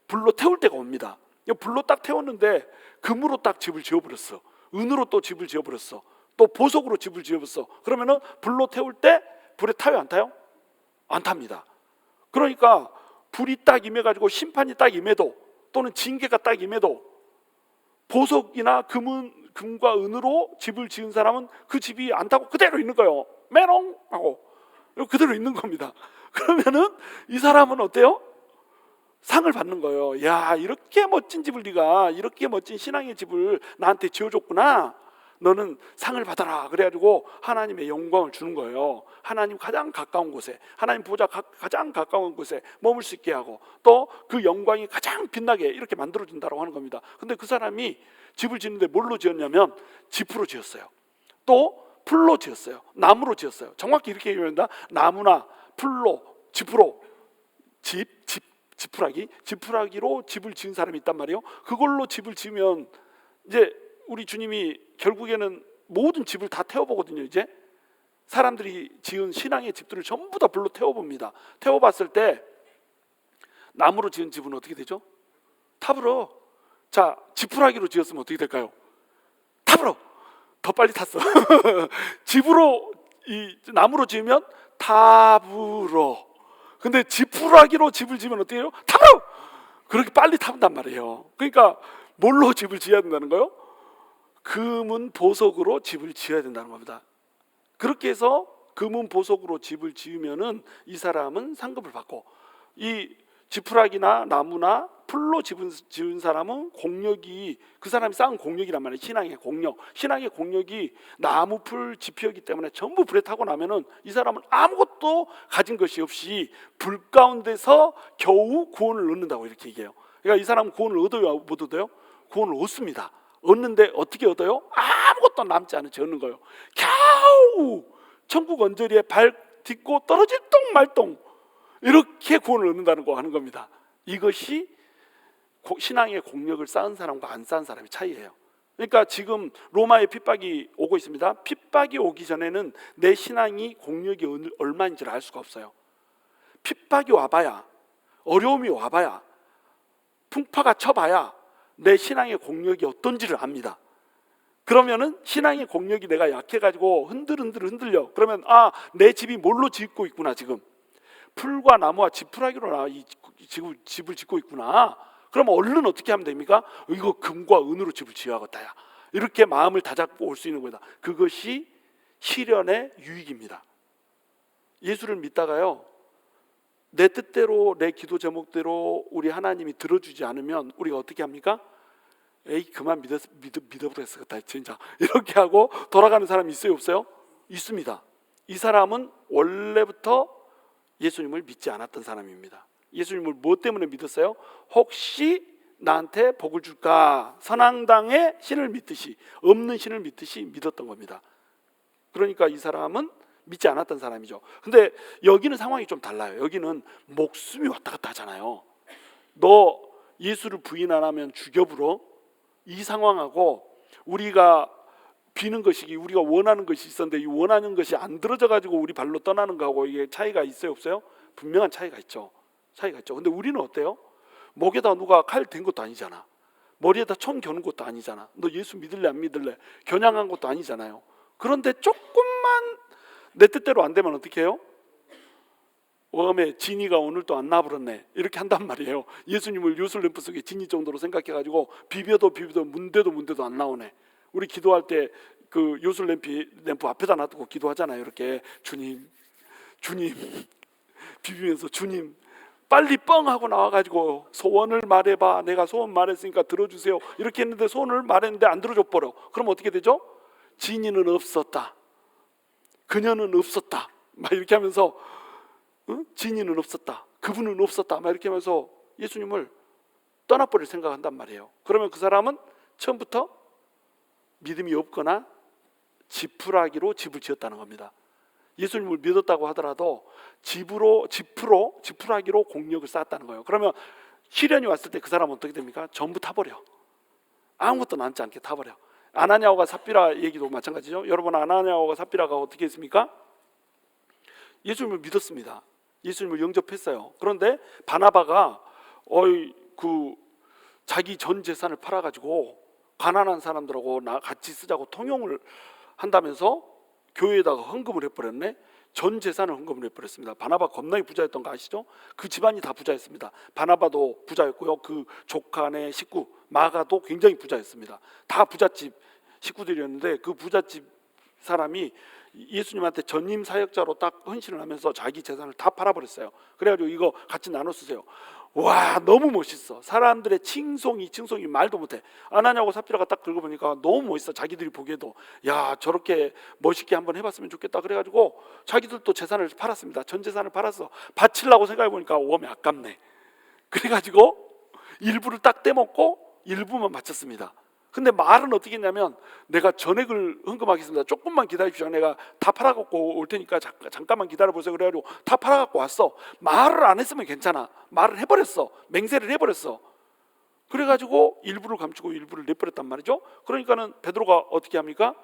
불로 태울 때가 옵니다. 불로 딱 태웠는데 금으로 딱 집을 지어버렸어. 은으로 또 집을 지어버렸어. 또 보석으로 집을 지어버렸어. 그러면은 불로 태울 때 불에 타요, 안 타요? 안 탑니다. 그러니까 불이 딱 임해가지고 심판이 딱 임해도, 또는 징계가 딱 임해도 보석이나 금과 은으로 집을 지은 사람은 그 집이 안 타고 그대로 있는 거예요. 메롱 하고 그대로 있는 겁니다. 그러면은 이 사람은 어때요? 상을 받는 거예요. 야, 이렇게 멋진 집을, 네가 이렇게 멋진 신앙의 집을 나한테 지어줬구나. 너는 상을 받아라. 그래가지고 하나님의 영광을 주는 거예요. 하나님 가장 가까운 곳에, 하나님 보좌 가장 가까운 곳에 머물 수 있게 하고, 또 그 영광이 가장 빛나게 이렇게 만들어준다고 하는 겁니다. 근데 그 사람이 집을 짓는데 뭘로 지었냐면 지프로 지었어요. 또 풀로 지었어요. 나무로 지었어요. 정확히 이렇게 얘기합니다. 나무나 풀로, 지프로, 지푸라기로 집을 지은 사람이 있단 말이에요. 그걸로 집을 지으면 이제 우리 주님이 결국에는 모든 집을 다 태워보거든요. 이제 사람들이 지은 신앙의 집들을 전부 다 불로 태워봅니다. 태워봤을 때 나무로 지은 집은 어떻게 되죠? 타버려. 자, 지푸라기로 지었으면 어떻게 될까요? 타버려. 더 빨리 탔어. 집으로, 이 나무로 지으면 타버려. 근데 지푸라기로 집을 지으면 어떻게 해요? 타버려. 그렇게 빨리 타본단 말이에요. 그러니까 뭘로 집을 지어야 된다는 거예요? 금은 보석으로 집을 지어야 된다는 겁니다. 그렇게 해서 금은 보석으로 집을 지으면은 이 사람은 상급을 받고, 이 지푸라기나 나무나 풀로 지은 사람은 공력이, 그 사람이 쌓은 공력이란 말이에요. 신앙의 공력이 나무, 풀, 지표이기 때문에 전부 불에 타고 나면은 이 사람은 아무것도 가진 것이 없이 불 가운데서 겨우 구원을 얻는다고 이렇게 얘기해요. 그러니까 이 사람은 구원을 얻어요, 못 얻어요? 구원을 얻습니다. 얻는데 어떻게 얻어요? 아무것도 남지 않은 채 얻는 거예요. 겨우 천국 언저리에 발 딛고 떨어질 똥 말똥 이렇게 구원을 얻는다는 거 하는 겁니다. 이것이 신앙의 공력을 쌓은 사람과 안 쌓은 사람의 차이예요. 그러니까 지금 로마의 핍박이 오고 있습니다. 핍박이 오기 전에는 내 신앙이 공력이 얼마인지를 알 수가 없어요. 핍박이 와봐야, 어려움이 와봐야, 풍파가 쳐봐야 내 신앙의 공력이 어떤지를 압니다. 그러면은 신앙의 공력이 내가 약해가지고 흔들려. 그러면 내 집이 뭘로 짓고 있구나. 지금 풀과 나무와 지푸라기로 집을 짓고 있구나. 그러면 얼른 어떻게 하면 됩니까? 이거 금과 은으로 집을 지어야겠다. 이렇게 마음을 다잡고 올 수 있는 거다. 그것이 시련의 유익입니다. 예수를 믿다가요, 내 뜻대로, 내 기도 제목대로 우리 하나님이 들어주지 않으면 우리가 어떻게 합니까? 에이, 그만 믿어버렸겠다 진짜, 이렇게 하고 돌아가는 사람이 있어요, 없어요? 있습니다. 이 사람은 원래부터 예수님을 믿지 않았던 사람입니다. 예수님을 무엇 때문에 믿었어요? 혹시 나한테 복을 줄까, 선앙당의 신을 믿듯이, 없는 신을 믿듯이 믿었던 겁니다. 그러니까 이 사람은 믿지 않았던 사람이죠. 근데 여기는 상황이 좀 달라요. 여기는 목숨이 왔다 갔다 하잖아요. 너 예수를 부인 안 하면 죽여버려. 이 상황하고 우리가 비는 것이, 우리가 원하는 것이 있었는데 이 원하는 것이 안 들어져 가지고 우리 발로 떠나는 거하고 이게 차이가 있어요, 없어요? 분명한 차이가 있죠. 근데 우리는 어때요? 목에다 누가 칼 댄 것도 아니잖아. 머리에다 총 겨눈 것도 아니잖아. 너 예수 믿을래 안 믿을래 겨냥한 것도 아니잖아요. 그런데 조금만 내 뜻대로 안 되면 어떻게 해요? 웜에 진이가 오늘 또 안 나버렸네 이렇게 한단 말이에요. 예수님을 요술램프 속에 진이 정도로 생각해가지고 비벼도 문대도 안 나오네. 우리 기도할 때 그 요술램프 앞에다 놔두고 기도하잖아요. 이렇게 주님 비비면서 주님 빨리 뻥 하고 나와가지고 소원을 말해봐. 내가 소원 말했으니까 들어주세요. 이렇게 했는데 소원을 말했는데 안 들어줘 버려. 그럼 어떻게 되죠? 진이는 없었다. 그녀는 없었다. 막 이렇게 하면서 진이는 없었다. 그분은 없었다. 막 이렇게 하면서 예수님을 떠나버릴 생각한단 말이에요. 그러면 그 사람은 처음부터 믿음이 없거나 지푸라기로 집을 지었다는 겁니다. 예수님을 믿었다고 하더라도 지푸라기로 공력을 쌓았다는 거예요. 그러면 시련이 왔을 때 그 사람은 어떻게 됩니까? 전부 타버려. 아무것도 남지 않게 타버려. 아나니아와 삽비라 얘기도 마찬가지죠. 여러분, 아나니아와 삽비라가 어떻게 했습니까? 예수님을 믿었습니다. 예수님을 영접했어요. 그런데 바나바가 자기 전 재산을 팔아가지고 가난한 사람들하고 같이 쓰자고 통용을 한다면서 교회에다가 헌금을 해버렸네. 전 재산을 헌금을 해버렸습니다. 바나바 겁나게 부자였던 거 아시죠? 그 집안이 다 부자였습니다. 바나바도 부자였고요. 그 조카네 식구 마가도 굉장히 부자였습니다. 다 부잣집 식구들이었는데 그 부잣집 사람이 예수님한테 전임 사역자로 딱 헌신을 하면서 자기 재산을 다 팔아버렸어요. 그래가지고 이거 같이 나눠 쓰세요. 와, 너무 멋있어. 사람들의 칭송이 말도 못해. 아나니아하고 삽비라가 딱 긁어보니까 너무 멋있어. 자기들이 보기에도 야, 저렇게 멋있게 한번 해봤으면 좋겠다. 그래가지고 자기들도 재산을 팔았습니다. 전 재산을 팔아서 바치려고 생각해보니까 웜에 아깝네. 그래가지고 일부를 딱 떼먹고 일부만 바쳤습니다. 근데 말은 어떻게 했냐면 내가 전액을 헌금하겠습니다. 조금만 기다리십시오. 내가 다 팔아갖고 올 테니까 잠깐만 기다려보세요. 그래가지고 다 팔아갖고 왔어. 말을 안 했으면 괜찮아. 말을 해버렸어. 맹세를 해버렸어. 그래가지고 일부를 감추고 일부를 내버렸단 말이죠. 그러니까는 베드로가 어떻게 합니까?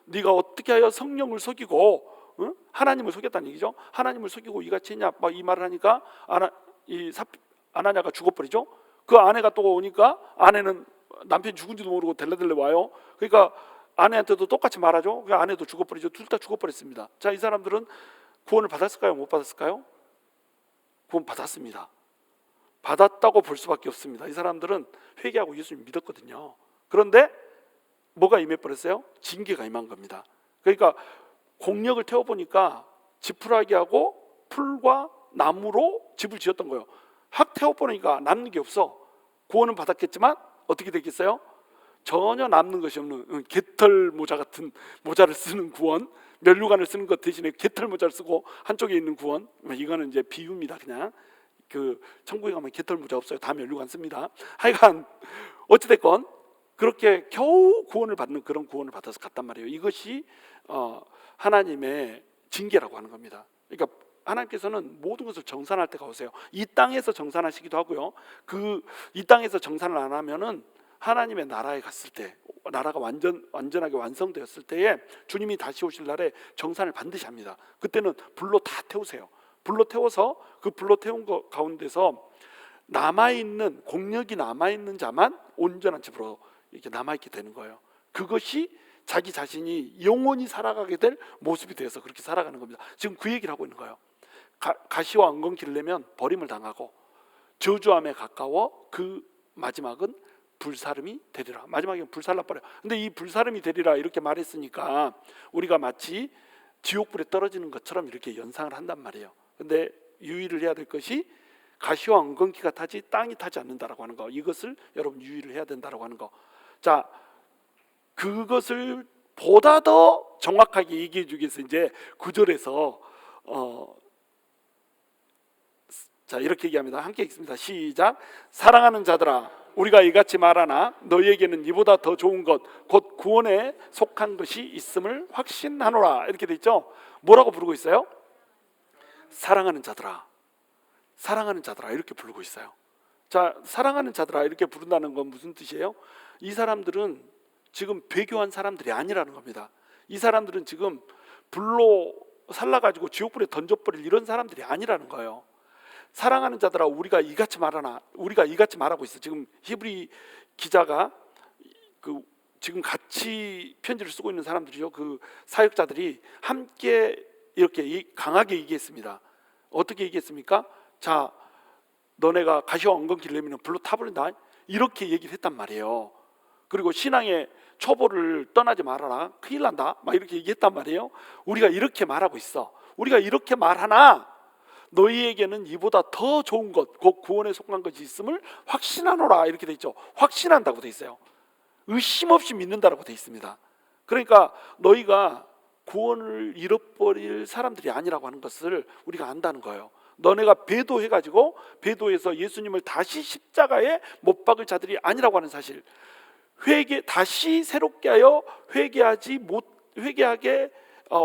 네가 어떻게 하여 성령을 속이고 하나님을 속였다는 얘기죠. 하나님을 속이고 이같이 했냐 막 이 말을 하니까 아나니아가 죽어버리죠. 그 아내가 또 오니까 아내는 남편이 죽은지도 모르고 델레델레 와요. 그러니까 아내한테도 똑같이 말하죠. 그 아내도 죽어버리죠. 둘 다 죽어버렸습니다. 자, 이 사람들은 구원을 받았을까요? 못 받았을까요? 구원 받았습니다. 받았다고 볼 수밖에 없습니다. 이 사람들은 회개하고 예수님 믿었거든요. 그런데 뭐가 임해버렸어요? 징계가 임한 겁니다. 그러니까 공력을 태워보니까 지푸라기하고 풀과 나무로 집을 지었던 거예요. 확 태워보니까 남는 게 없어. 구원은 받았겠지만 어떻게 되겠어요? 전혀 남는 것이 없는 개털 모자 같은 모자를 쓰는 구원, 면류관을 쓰는 것 대신에 개털 모자를 쓰고 한쪽에 있는 구원. 이거는 이제 비유입니다. 그냥 그 천국에 가면 개털 모자 없어요. 다 면류관 씁니다. 하여간 어찌됐건 그렇게 겨우 구원을 받는 그런 구원을 받아서 갔단 말이에요. 이것이 하나님의 징계라고 하는 겁니다. 그러니까 하나님께서는 모든 것을 정산할 때가 오세요. 이 땅에서 정산하시기도 하고요. 이 땅에서 정산을 안 하면은 하나님의 나라에 갔을 때, 나라가 완전하게 완성되었을 때에 주님이 다시 오실 날에 정산을 반드시 합니다. 그때는 불로 다 태우세요. 불로 태워서 그 불로 태운 것 가운데서 남아있는 공력이 남아있는 자만 온전한 집으로 이렇게 남아있게 되는 거예요. 그것이 자기 자신이 영원히 살아가게 될 모습이 되어서 그렇게 살아가는 겁니다. 지금 그 얘기를 하고 있는 거예요. 가시와 엉겅퀴를 내면 버림을 당하고 저주함에 가까워 그 마지막은 불사름이 되리라. 마지막에 불살라 버려. 근데 이 불사름이 되리라 이렇게 말했으니까 우리가 마치 지옥불에 떨어지는 것처럼 이렇게 연상을 한단 말이에요. 근데 유의를 해야 될 것이 가시와 엉겅퀴가 타지 땅이 타지 않는다라고 하는 거. 이것을 여러분 유의를 해야 된다라고 하는 거. 자, 그것을 보다 더 정확하게 얘기해 주기 위해서 이제 9절에서 자, 이렇게 얘기합니다. 함께 읽습니다. 시작. 사랑하는 자들아, 우리가 이같이 말하나 너희에게는 이보다 더 좋은 것 곧 구원에 속한 것이 있음을 확신하노라. 이렇게 돼 있죠. 뭐라고 부르고 있어요? 사랑하는 자들아, 사랑하는 자들아 이렇게 부르고 있어요. 자, 사랑하는 자들아 이렇게 부른다는 건 무슨 뜻이에요? 이 사람들은 지금 배교한 사람들이 아니라는 겁니다. 이 사람들은 지금 불로 살라가지고 지옥불에 던져버릴 이런 사람들이 아니라는 거예요. 사랑하는 자들아, 우리가 이같이 말하나, 우리가 이같이 말하고 있어. 지금 히브리 기자가 지금 같이 편지를 쓰고 있는 사람들이죠. 그 사역자들이 함께 이렇게 강하게 얘기했습니다. 어떻게 얘기했습니까? 자, 너네가 가시와 엉겅 길려면 불로 타버린다, 이렇게 얘기를 했단 말이에요. 그리고 신앙의 초보를 떠나지 말아라, 큰일 난다, 막 이렇게 얘기했단 말이에요. 우리가 이렇게 말하고 있어. 우리가 이렇게 말하나 너희에게는 이보다 더 좋은 것, 곧 구원에 속한 것이 있음을 확신하노라, 이렇게 돼 있죠. 확신한다고 돼 있어요. 의심 없이 믿는다라고 돼 있습니다. 그러니까 너희가 구원을 잃어버릴 사람들이 아니라고 하는 것을 우리가 안다는 거예요. 너네가 배도해가지고 배도해서 예수님을 다시 십자가에 못 박을 자들이 아니라고 하는 사실, 다시 새롭게 하여 회개하게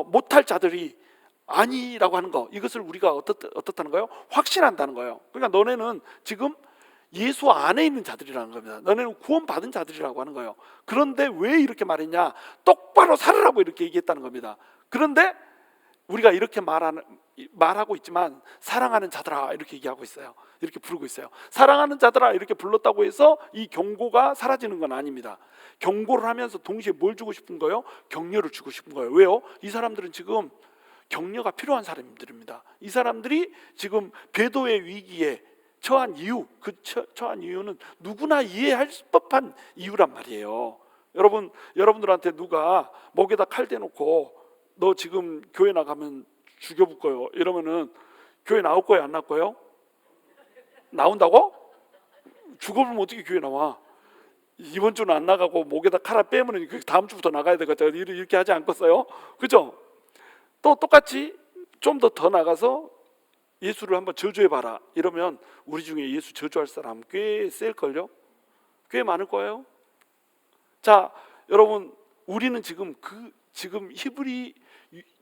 못할 자들이 아니라고 하는 거, 이것을 우리가 어떻다는 거예요? 확신한다는 거예요. 그러니까 너네는 지금 예수 안에 있는 자들이라는 겁니다. 너네는 구원받은 자들이라고 하는 거예요. 그런데 왜 이렇게 말했냐? 똑바로 살으라고 이렇게 얘기했다는 겁니다. 그런데 우리가 이렇게 말하고 있지만 사랑하는 자들아 이렇게 얘기하고 있어요. 이렇게 부르고 있어요. 사랑하는 자들아 이렇게 불렀다고 해서 이 경고가 사라지는 건 아닙니다. 경고를 하면서 동시에 뭘 주고 싶은 거예요? 격려를 주고 싶은 거예요. 왜요? 이 사람들은 지금 격려가 필요한 사람들입니다. 이 사람들이 지금 배도의 위기에 처한 이유, 그 처한 이유는 누구나 이해할 법한 이유란 말이에요. 여러분들한테 누가 목에다 칼 대놓고 너 지금 교회 나가면 죽여볼 거요, 이러면은 교회 나올 거예요, 안 나올 거예요? 나온다고? 죽어보면 어떻게 교회 나와? 이번 주는 안 나가고 목에다 칼을 빼면 다음 주부터 나가야 되겠죠. 이렇게 하지 않겠어요? 그죠? 또 똑같이 좀 더 나가서 예수를 한번 저주해봐라 이러면 우리 중에 예수 저주할 사람 꽤 셀걸요? 꽤 많을 거예요. 자, 여러분, 우리는 지금 히브리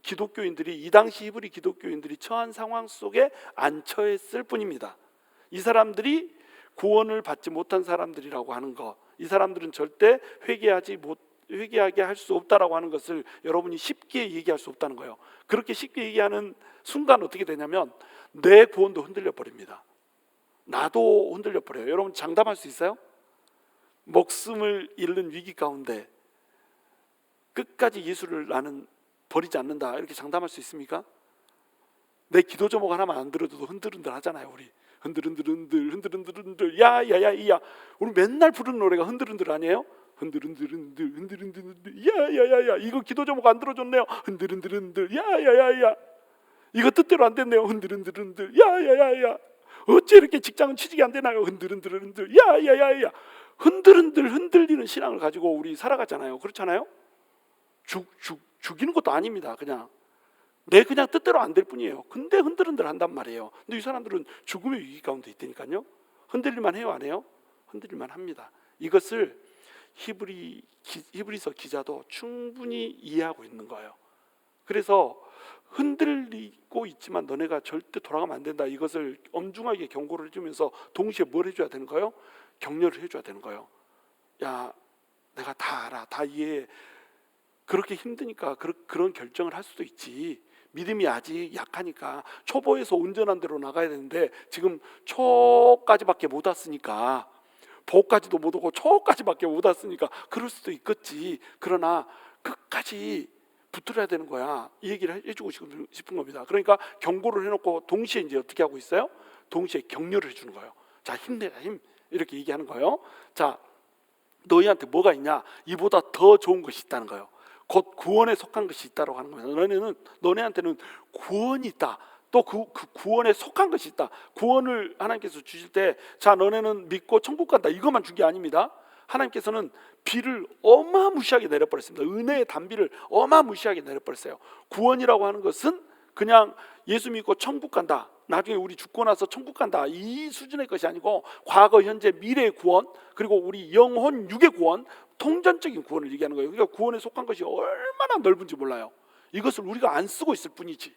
기독교인들이, 이 당시 히브리 기독교인들이 처한 상황 속에 안 처했을 뿐입니다. 이 사람들이 구원을 받지 못한 사람들이라고 하는 것, 이 사람들은 절대 회개하게 할 수 없다라고 하는 것을 여러분이 쉽게 얘기할 수 없다는 거예요. 그렇게 쉽게 얘기하는 순간 어떻게 되냐면 내 구원도 흔들려 버립니다. 나도 흔들려 버려요. 여러분 장담할 수 있어요? 목숨을 잃는 위기 가운데 끝까지 예수를 나는 버리지 않는다, 이렇게 장담할 수 있습니까? 내 기도 제목 하나만 안 들어도 흔들흔들 하잖아요. 우리 흔들흔들 야야야야, 우리 맨날 부르는 노래가 흔들흔들 아니에요? 흔들흔들 야야야야, 이거 기도 제목 안 들어줬네요. 흔들흔들 야야야야, 이거 뜻대로 안 됐네요. 흔들흔들 야야야야, 어째 이렇게 직장은 취직이 안 되나요? 흔들흔들 야야야야. 흔들리는 신앙을 가지고 우리 살아가잖아요. 그렇잖아요? 죽이는 것도 아닙니다. 그냥 뜻대로 안 될 뿐이에요. 근데 흔들흔들 한단 말이에요. 근데 이 사람들은 죽음의 위기 가운데 있다니까요. 흔들릴만 해요, 안 해요? 흔들릴만 합니다. 이것을 히브리서 기자도 충분히 이해하고 있는 거예요. 그래서 흔들리고 있지만 너네가 절대 돌아가면 안 된다, 이것을 엄중하게 경고를 해주면서 동시에 뭘 해줘야 되는 거예요? 격려를 해줘야 되는 거예요. 야, 내가 다 알아, 다 이해해. 그렇게 힘드니까 그런 결정을 할 수도 있지. 믿음이 아직 약하니까 초보에서 온전한 대로 나가야 되는데 지금 초까지밖에 못 왔으니까, 보까지도 못 오고 초까지밖에 못 왔으니까 그럴 수도 있겠지. 그러나 끝까지 붙들어야 되는 거야, 이 얘기를 해주고 싶은 겁니다. 그러니까 경고를 해놓고 동시에 이제 어떻게 하고 있어요? 동시에 격려를 해주는 거예요. 자, 힘내라, 힘, 이렇게 얘기하는 거예요. 자, 너희한테 뭐가 있냐? 이보다 더 좋은 것이 있다는 거예요. 곧 구원에 속한 것이 있다고 하는 거예요. 너네한테는 구원이 있다. 또 그 구원에 속한 것이 있다. 구원을 하나님께서 주실 때, 자, 너네는 믿고 천국 간다, 이것만 준 게 아닙니다. 하나님께서는 비를 어마무시하게 내려버렸습니다. 은혜의 단비를 어마무시하게 내려버렸어요. 구원이라고 하는 것은 그냥 예수 믿고 천국 간다, 나중에 우리 죽고 나서 천국 간다, 이 수준의 것이 아니고 과거, 현재, 미래의 구원, 그리고 우리 영혼, 육의 구원, 통전적인 구원을 얘기하는 거예요. 그러니까 구원에 속한 것이 얼마나 넓은지 몰라요. 이것을 우리가 안 쓰고 있을 뿐이지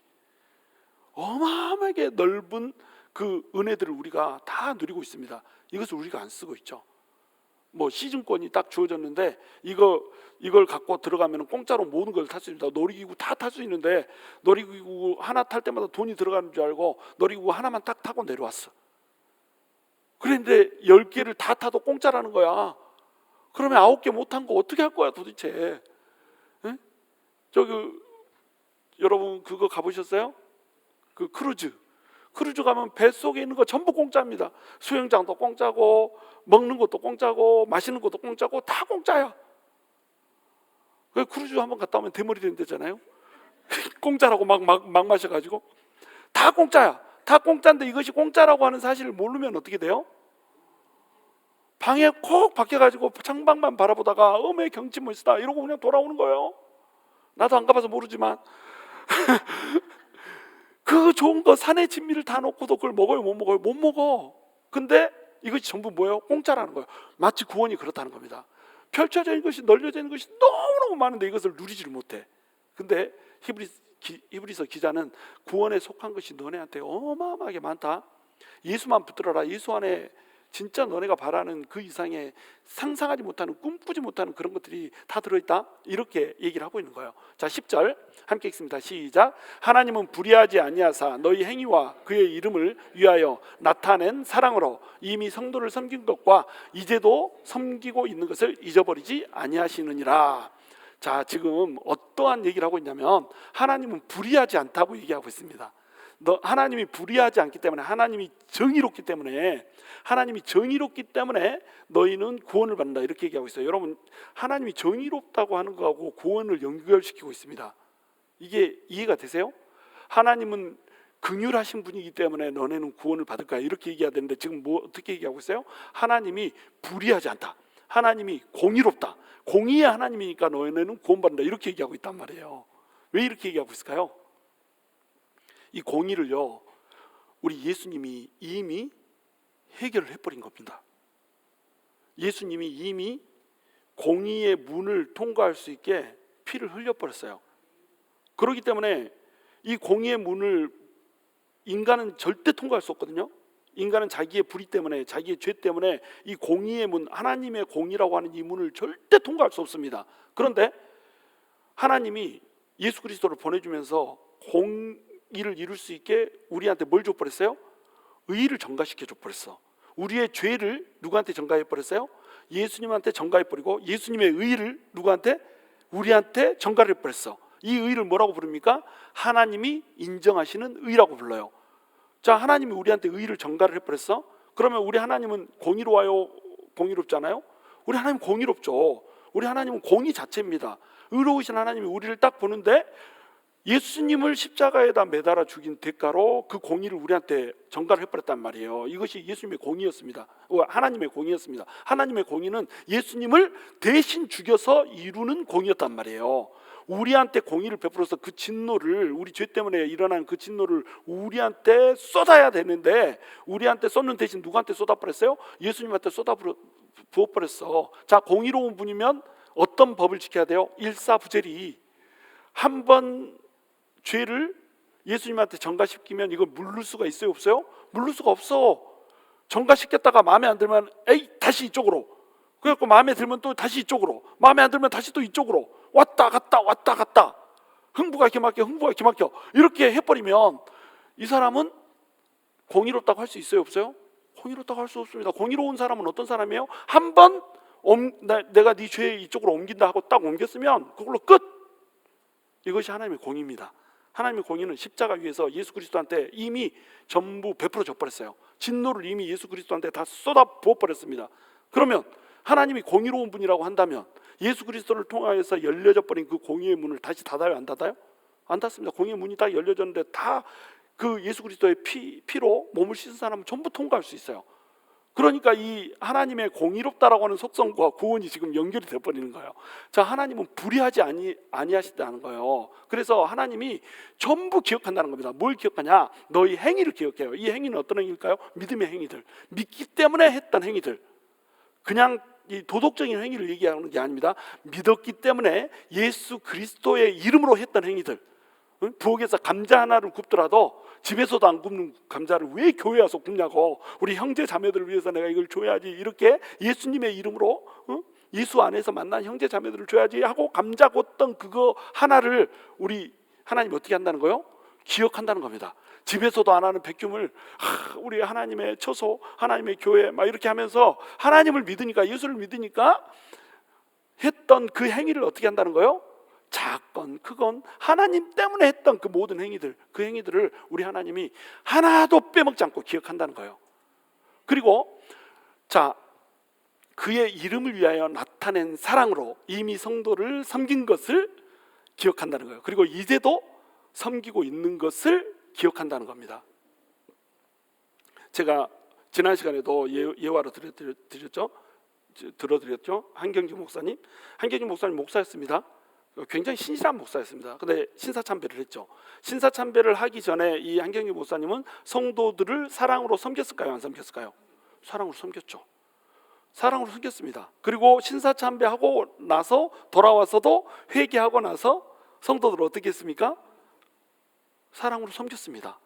어마어마하게 넓은 그 은혜들을 우리가 다 누리고 있습니다. 이것을 우리가 안 쓰고 있죠. 뭐 시즌권이 딱 주어졌는데 이걸 갖고 들어가면 공짜로 모든 걸 탈 수 있습니다. 놀이기구 다 탈 수 있는데 놀이기구 하나 탈 때마다 돈이 들어가는 줄 알고 놀이기구 하나만 딱 타고 내려왔어. 그런데 10개를 다 타도 공짜라는 거야. 그러면 9개 못 탄 거 어떻게 할 거야 도대체? 에? 저기 여러분 그거 가보셨어요? 그 크루즈 가면 뱃속에 있는 거 전부 공짜입니다. 수영장도 공짜고 먹는 것도 공짜고 마시는 것도 공짜고 다 공짜야. 그 크루즈 한번 갔다 오면 대머리 된다잖아요. 공짜라고 막 마셔가지고 다 공짜야. 다 공짜인데 이것이 공짜라고 하는 사실을 모르면 어떻게 돼요? 방에 콕 박혀가지고 창밖만 바라보다가 어메 경치 멋있다 이러고 그냥 돌아오는 거예요. 나도 안 가봐서 모르지만 그 좋은 거 산의 진미를 다 놓고도 그걸 먹어요? 못 먹어요? 못 먹어. 근데 이것이 전부 뭐예요? 공짜라는 거예요. 마치 구원이 그렇다는 겁니다. 펼쳐져 있는 것이, 널려져 있는 것이 너무너무 많은데 이것을 누리지를 못해. 근데 히브리서 기자는 구원에 속한 것이 너네한테 어마어마하게 많다. 예수만 붙들어라. 예수 안에 진짜 너네가 바라는 그 이상의 상상하지 못하는, 꿈꾸지 못하는 그런 것들이 다 들어있다. 이렇게 얘기를 하고 있는 거예요. 자, 10절 함께 읽습니다. 시작. 하나님은 불의하지 아니하사 너희 행위와 그의 이름을 위하여 나타낸 사랑으로 이미 성도를 섬긴 것과 이제도 섬기고 있는 것을 잊어버리지 아니하시느니라. 자, 지금 어떠한 얘기를 하고 있냐면 하나님은 불의하지 않다고 얘기하고 있습니다. 하나님이 불의하지 않기 때문에, 하나님이 정의롭기 때문에 너희는 구원을 받는다 이렇게 얘기하고 있어요. 여러분, 하나님이 정의롭다고 하는 거하고 구원을 연결시키고 있습니다. 이게 이해가 되세요? 하나님은 긍휼하신 분이기 때문에 너네는 구원을 받을 거야 이렇게 얘기해야 되는데 지금 어떻게 얘기하고 있어요? 하나님이 불의하지 않다. 하나님이 공의롭다. 공의의 하나님이니까 너네는 구원받는다 이렇게 얘기하고 있단 말이에요. 왜 이렇게 얘기하고 있을까요? 이 공의를요, 우리 예수님이 이미 해결을 해버린 겁니다. 예수님이 이미 공의의 문을 통과할 수 있게 피를 흘려버렸어요. 그렇기 때문에 이 공의의 문을 인간은 절대 통과할 수 없거든요. 인간은 자기의 불의 때문에, 자기의 죄 때문에 이 공의의 문, 하나님의 공의라고 하는 이 문을 절대 통과할 수 없습니다. 그런데 하나님이 예수 그리스도를 보내주면서 공의를 이룰 수 있게 우리한테 뭘 줘버렸어요? 의의를 전가시켜 줘버렸어. 우리의 죄를 누구한테 전가해버렸어요? 예수님한테 전가해버리고 예수님의 의의를 누구한테? 우리한테 전가를 해버렸어. 이 의의를 뭐라고 부릅니까? 하나님이 인정하시는 의의라고 불러요. 자, 하나님이 우리한테 의의를 전가를 해버렸어. 그러면 우리 하나님은 공의로워요? 공의롭잖아요? 우리 하나님 공의롭죠. 우리 하나님은 공의 자체입니다. 의로우신 하나님이 우리를 딱 보는데 예수님을 십자가에다 매달아 죽인 대가로 그 공의를 우리한테 전가를 해버렸단 말이에요. 이것이 예수님의 공의였습니다. 하나님의 공의였습니다. 하나님의 공의는 예수님을 대신 죽여서 이루는 공의였단 말이에요. 우리한테 공의를 베풀어서 그 진노를, 우리 죄 때문에 일어난 그 진노를 우리한테 쏟아야 되는데 우리한테 쏟는 대신 누구한테 쏟아버렸어요? 예수님한테 부어버렸어. 자, 공의로운 분이면 어떤 법을 지켜야 돼요? 일사부재리. 한 번 죄를 예수님한테 전가시키면 이걸 물를 수가 있어요, 없어요? 물를 수가 없어. 전가시켰다가 마음에 안 들면 에이 다시 이쪽으로, 그래갖고 마음에 들면 또 다시 이쪽으로, 마음에 안 들면 다시 또 이쪽으로 왔다 갔다 흥부가 기막혀 이렇게 해버리면 이 사람은 공의롭다고 할 수 있어요, 없어요? 공의롭다고 할 수 없습니다. 공의로운 사람은 어떤 사람이에요? 한 번 내가 네 죄 이쪽으로 옮긴다 하고 딱 옮겼으면 그걸로 끝. 이것이 하나님의 공의입니다. 하나님의 공의는 십자가 위에서 예수 그리스도한테 이미 전부 베풀어 줘 버렸어요. 진노를 이미 예수 그리스도한테 다 쏟아 부어 버렸습니다. 그러면 하나님이 공의로운 분이라고 한다면 예수 그리스도를 통하여서 열려져 버린 그 공의의 문을 다시 닫아요, 안 닫아요? 안 닫습니다. 공의의 문이 다 열려졌는데 다 그 예수 그리스도의 피로 몸을 씻은 사람은 전부 통과할 수 있어요. 그러니까 이 하나님의 공의롭다라고 하는 속성과 구원이 지금 연결이 되어버리는 거예요. 자, 하나님은 불의하지 아니하시다는 거예요. 그래서 하나님이 전부 기억한다는 겁니다. 뭘 기억하냐? 너희 행위를 기억해요. 이 행위는 어떤 행위일까요? 믿음의 행위들, 믿기 때문에 했던 행위들. 그냥 이 도덕적인 행위를 얘기하는 게 아닙니다. 믿었기 때문에 예수 그리스도의 이름으로 했던 행위들. 부엌에서 감자 하나를 굽더라도 집에서도 안 굽는 감자를 왜 교회 와서 굽냐고, 우리 형제 자매들을 위해서 내가 이걸 줘야지, 이렇게 예수님의 이름으로 예수 안에서 만난 형제 자매들을 줘야지 하고 감자 굽던 그거 하나를 우리 하나님이 어떻게 한다는 거예요? 기억한다는 겁니다. 집에서도 안 하는 백규물, 우리 하나님의 처소, 하나님의 교회 막 이렇게 하면서 하나님을 믿으니까, 예수를 믿으니까 했던 그 행위를 어떻게 한다는 거예요? 작건 크건 하나님 때문에 했던 그 모든 행위들, 그 행위들을 우리 하나님이 하나도 빼먹지 않고 기억한다는 거예요. 그리고 자, 그의 이름을 위하여 나타낸 사랑으로 이미 성도를 섬긴 것을 기억한다는 거예요. 그리고 이제도 섬기고 있는 것을 기억한다는 겁니다. 제가 지난 시간에도 예화로 들어드렸죠. 한경직 목사님. 한경직 목사님 목사였습니다. 굉장히 신실한 목사였습니다. 근데 신사참배를 했죠. 신사참배를 하기 전에 이 한경직 목사님은 성도들을 사랑으로 섬겼을까요? 안 섬겼을까요? 사랑으로 섬겼죠. 사랑으로 섬겼습니다. 그리고 신사참배하고 나서 돌아와서도 회개하고 나서 성도들을 어떻게 했습니까? 사랑으로 섬겼습니다.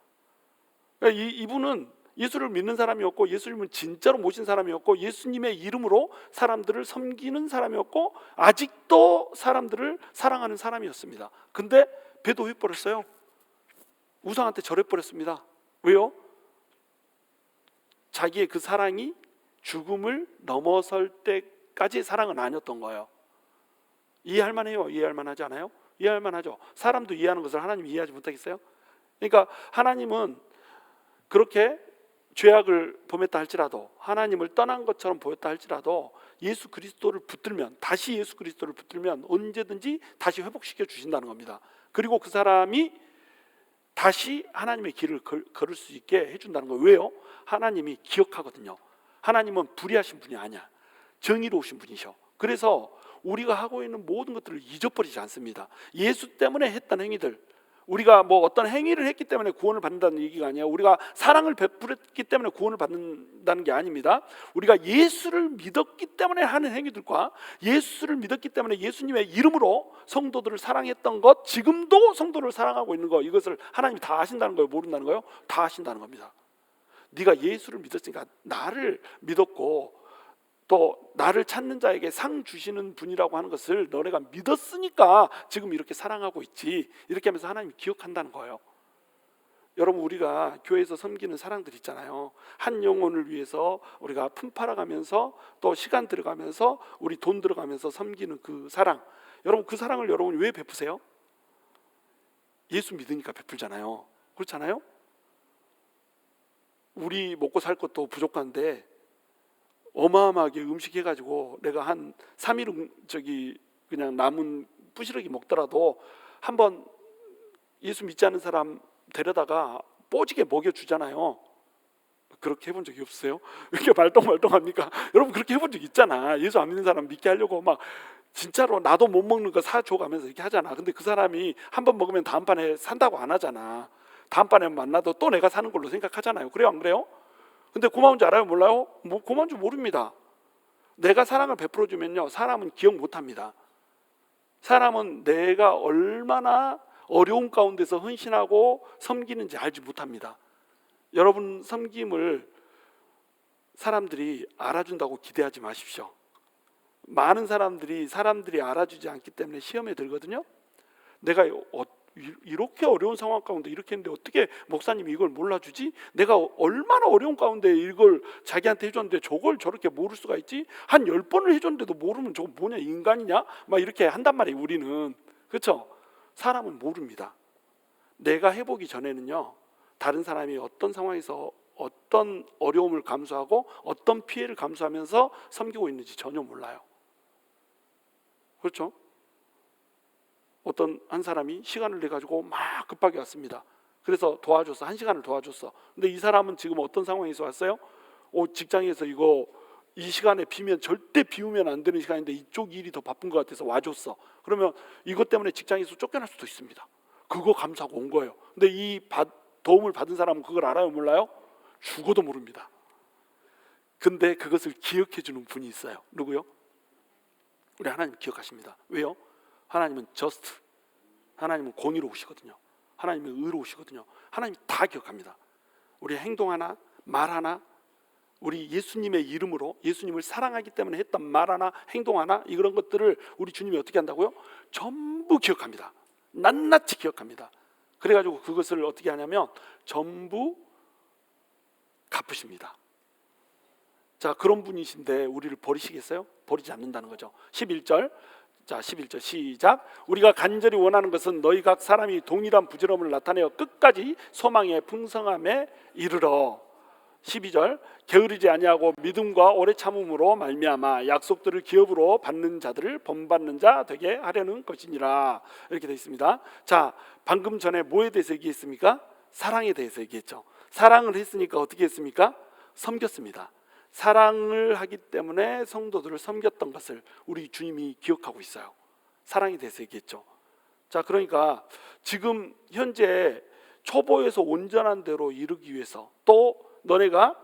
그러니까 이분은 예수를 믿는 사람이었고, 예수님은 진짜로 모신 사람이었고, 예수님의 이름으로 사람들을 섬기는 사람이었고, 아직도 사람들을 사랑하는 사람이었습니다. 근데 배도해버렸어요. 우상한테 절해버렸습니다. 왜요? 자기의 그 사랑이 죽음을 넘어설 때까지 사랑은 아니었던 거예요. 이해할 만해요? 이해할 만하지 않아요? 이해할 만하죠. 사람도 이해하는 것을 하나님 이해하지 못하겠어요? 그러니까 하나님은 그렇게 죄악을 범했다 할지라도, 하나님을 떠난 것처럼 보였다 할지라도 예수 그리스도를 붙들면, 다시 예수 그리스도를 붙들면 언제든지 다시 회복시켜 주신다는 겁니다. 그리고 그 사람이 다시 하나님의 길을 걸을 수 있게 해준다는 거예요. 왜요? 하나님이 기억하거든요. 하나님은 불의하신 분이 아니야. 정의로우신 분이셔. 그래서 우리가 하고 있는 모든 것들을 잊어버리지 않습니다. 예수 때문에 했던 행위들, 우리가 뭐 어떤 행위를 했기 때문에 구원을 받는다는 얘기가 아니에요. 우리가 사랑을 베풀었기 때문에 구원을 받는다는 게 아닙니다. 우리가 예수를 믿었기 때문에 하는 행위들과 예수를 믿었기 때문에 예수님의 이름으로 성도들을 사랑했던 것, 지금도 성도를 사랑하고 있는 것, 이것을 하나님이 다 아신다는 거예요? 모른다는 거예요? 다 아신다는 겁니다. 네가 예수를 믿었으니까, 나를 믿었고 또 나를 찾는 자에게 상 주시는 분이라고 하는 것을 너네가 믿었으니까 지금 이렇게 사랑하고 있지, 이렇게 하면서 하나님이 기억한다는 거예요. 여러분, 우리가 교회에서 섬기는 사랑들 있잖아요. 한 영혼을 위해서 우리가 품팔아가면서 또 시간 들어가면서 우리 돈 들어가면서 섬기는 그 사랑, 여러분, 그 사랑을 여러분이 왜 베푸세요? 예수 믿으니까 베풀잖아요. 그렇잖아요? 우리 먹고 살 것도 부족한데 어마어마하게 음식 해가지고 내가 한 3일 그냥 남은 부시러기 먹더라도 한번 예수 믿지 않는 사람 데려다가 뽀지게 먹여주잖아요. 그렇게 해본 적이 없어요? 왜 이렇게 말똥말똥합니까? 여러분, 그렇게 해본 적 있잖아. 예수 안 믿는 사람 믿게 하려고 막 진짜로 나도 못 먹는 거 사줘가면서 이렇게 하잖아. 근데 그 사람이 한 번 먹으면 다음 판에 산다고 안 하잖아. 다음 판에 만나도 또 내가 사는 걸로 생각하잖아요. 그래요, 안 그래요? 근데 고마운 줄 알아요? 몰라요? 고마운 줄 모릅니다. 내가 사랑을 베풀어주면요, 사람은 기억 못합니다. 사람은 내가 얼마나 어려운 가운데서 헌신하고 섬기는지 알지 못합니다. 여러분 섬김을 사람들이 알아준다고 기대하지 마십시오. 많은 사람들이 알아주지 않기 때문에 시험에 들거든요. 내가 이렇게 어려운 상황 가운데 이렇게 했는데 어떻게 목사님이 이걸 몰라주지? 내가 얼마나 어려운 가운데 이걸 자기한테 해줬는데 저걸 저렇게 모를 수가 있지? 한 10번을 해줬는데도 모르면 저거 뭐냐, 인간이냐? 막 이렇게 한단 말이에요, 우리는. 그렇죠? 사람은 모릅니다. 내가 해보기 전에는요, 다른 사람이 어떤 상황에서 어떤 어려움을 감수하고 어떤 피해를 감수하면서 섬기고 있는지 전혀 몰라요. 그렇죠? 어떤 한 사람이 시간을 내 가지고 막 급하게 왔습니다. 그래서 도와줬어. 1시간을 도와줬어. 근데 이 사람은 지금 어떤 상황에서 왔어요? 직장에서 이 시간에 절대 비우면 안 되는 시간인데 이쪽 일이 더 바쁜 것 같아서 와줬어. 그러면 이것 때문에 직장에서 쫓겨날 수도 있습니다. 그거 감사하고 온 거예요. 근데 도움을 받은 사람은 그걸 알아요, 몰라요? 죽어도 모릅니다. 근데 그것을 기억해 주는 분이 있어요. 누구요? 우리 하나님 기억하십니다. 왜요? 하나님은 하나님은 공의로우시거든요. 하나님은 의로우시거든요. 하나님 다 기억합니다. 우리 행동 하나, 말 하나, 우리 예수님의 이름으로 예수님을 사랑하기 때문에 했던 말 하나, 행동 하나, 이런 것들을 우리 주님이 어떻게 한다고요? 전부 기억합니다. 낱낱이 기억합니다. 그래가지고 그것을 어떻게 하냐면 전부 갚으십니다. 자, 그런 분이신데 우리를 버리시겠어요? 버리지 않는다는 거죠. 11절, 자, 11절 시작. 우리가 간절히 원하는 것은 너희 각 사람이 동일한 부지런함을 나타내어 끝까지 소망의 풍성함에 이르러. 12절 게으르지 아니하고 믿음과 오래 참음으로 말미암아 약속들을 기업으로 받는 자들을 본받는 자 되게 하려는 것이니라. 이렇게 되어 있습니다. 자, 방금 전에 뭐에 대해서 얘기했습니까? 사랑에 대해서 얘기했죠. 사랑을 했으니까 어떻게 했습니까? 섬겼습니다. 사랑을 하기 때문에 성도들을 섬겼던 것을 우리 주님이 기억하고 있어요. 사랑에 대해서 얘기했죠. 자, 그러니까 지금 현재 초보에서 온전한 대로 이르기 위해서, 또 너네가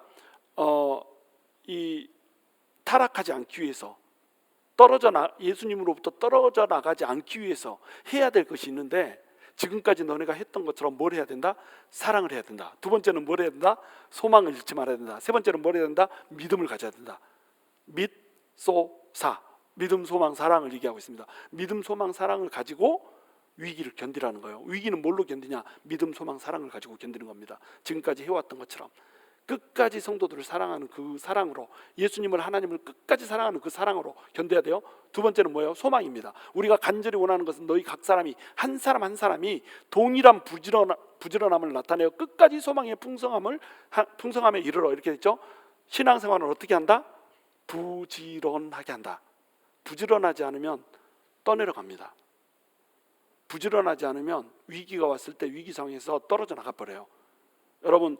이 타락하지 않기 위해서, 예수님으로부터 떨어져 나가지 않기 위해서 해야 될 것이 있는데, 지금까지 너네가 했던 것처럼 뭘 해야 된다? 사랑을 해야 된다. 두 번째는 뭘 해야 된다? 소망을 잃지 말아야 된다. 세 번째는 뭘 해야 된다? 믿음을 가져야 된다. 사, 믿음, 소망, 사랑을 얘기하고 있습니다. 믿음, 소망, 사랑을 가지고 위기를 견디라는 거예요. 위기는 뭘로 견디냐? 믿음, 소망, 사랑을 가지고 견디는 겁니다. 지금까지 해왔던 것처럼 끝까지 성도들을 사랑하는 그 사랑으로, 예수님을, 하나님을 끝까지 사랑하는 그 사랑으로 견뎌야 돼요. 두 번째는 뭐예요? 소망입니다. 우리가 간절히 원하는 것은 너희 각 사람이, 한 사람 한 사람이 동일한 부지런함을 나타내어 끝까지 소망의 풍성함에 이르러. 이렇게 됐죠. 신앙생활은 어떻게 한다? 부지런하게 한다. 부지런하지 않으면 떠내려갑니다. 부지런하지 않으면 위기가 왔을 때 위기 상황에서 떨어져 나가버려요. 여러분,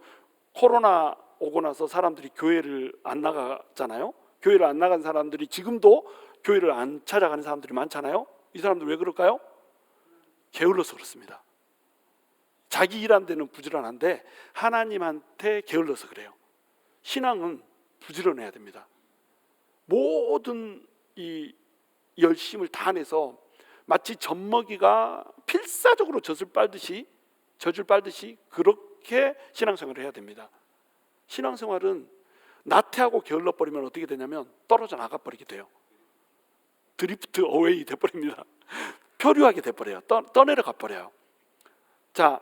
코로나 오고 나서 사람들이 교회를 안 나가잖아요. 교회를 안 나간 사람들이 지금도 교회를 안 찾아가는 사람들이 많잖아요. 이 사람들 왜 그럴까요? 게을러서 그렇습니다. 자기 일하는 데는 부지런한데 하나님한테 게을러서 그래요. 신앙은 부지런해야 됩니다. 모든 이 열심을 다 내서 마치 젖먹이가 필사적으로 젖을 빨듯이 그렇게 신앙생활을 해야 됩니다. 신앙생활은 나태하고 게을러 버리면 어떻게 되냐면 떨어져 나가 버리게 돼요. 드리프트 어웨이 돼버립니다. 표류하게 돼버려요. 떠내려가 버려요. 자,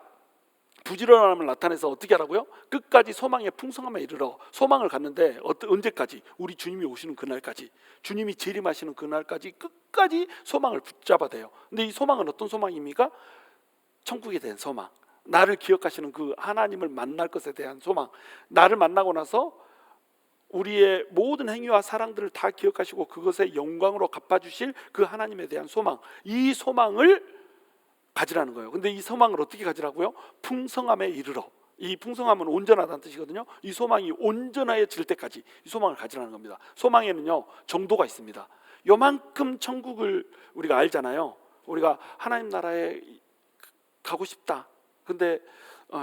부지런함을 나타내서 어떻게 하라고요? 끝까지 소망의 풍성함에 이르러. 소망을 갖는데 언제까지? 우리 주님이 오시는 그날까지, 주님이 재림하시는 그날까지 끝까지 소망을 붙잡아야 돼요. 근데 이 소망은 어떤 소망입니까? 천국에 대한 소망, 나를 기억하시는 그 하나님을 만날 것에 대한 소망, 나를 만나고 나서 우리의 모든 행위와 사랑들을 다 기억하시고 그것의 영광으로 갚아주실 그 하나님에 대한 소망, 이 소망을 가지라는 거예요. 근데 이 소망을 어떻게 가지라고요? 풍성함에 이르러. 이 풍성함은 온전하다는 뜻이거든요. 이 소망이 온전해질 때까지 이 소망을 가지라는 겁니다. 소망에는요 정도가 있습니다. 요만큼 천국을 우리가 알잖아요. 우리가 하나님 나라에 가고 싶다. 근데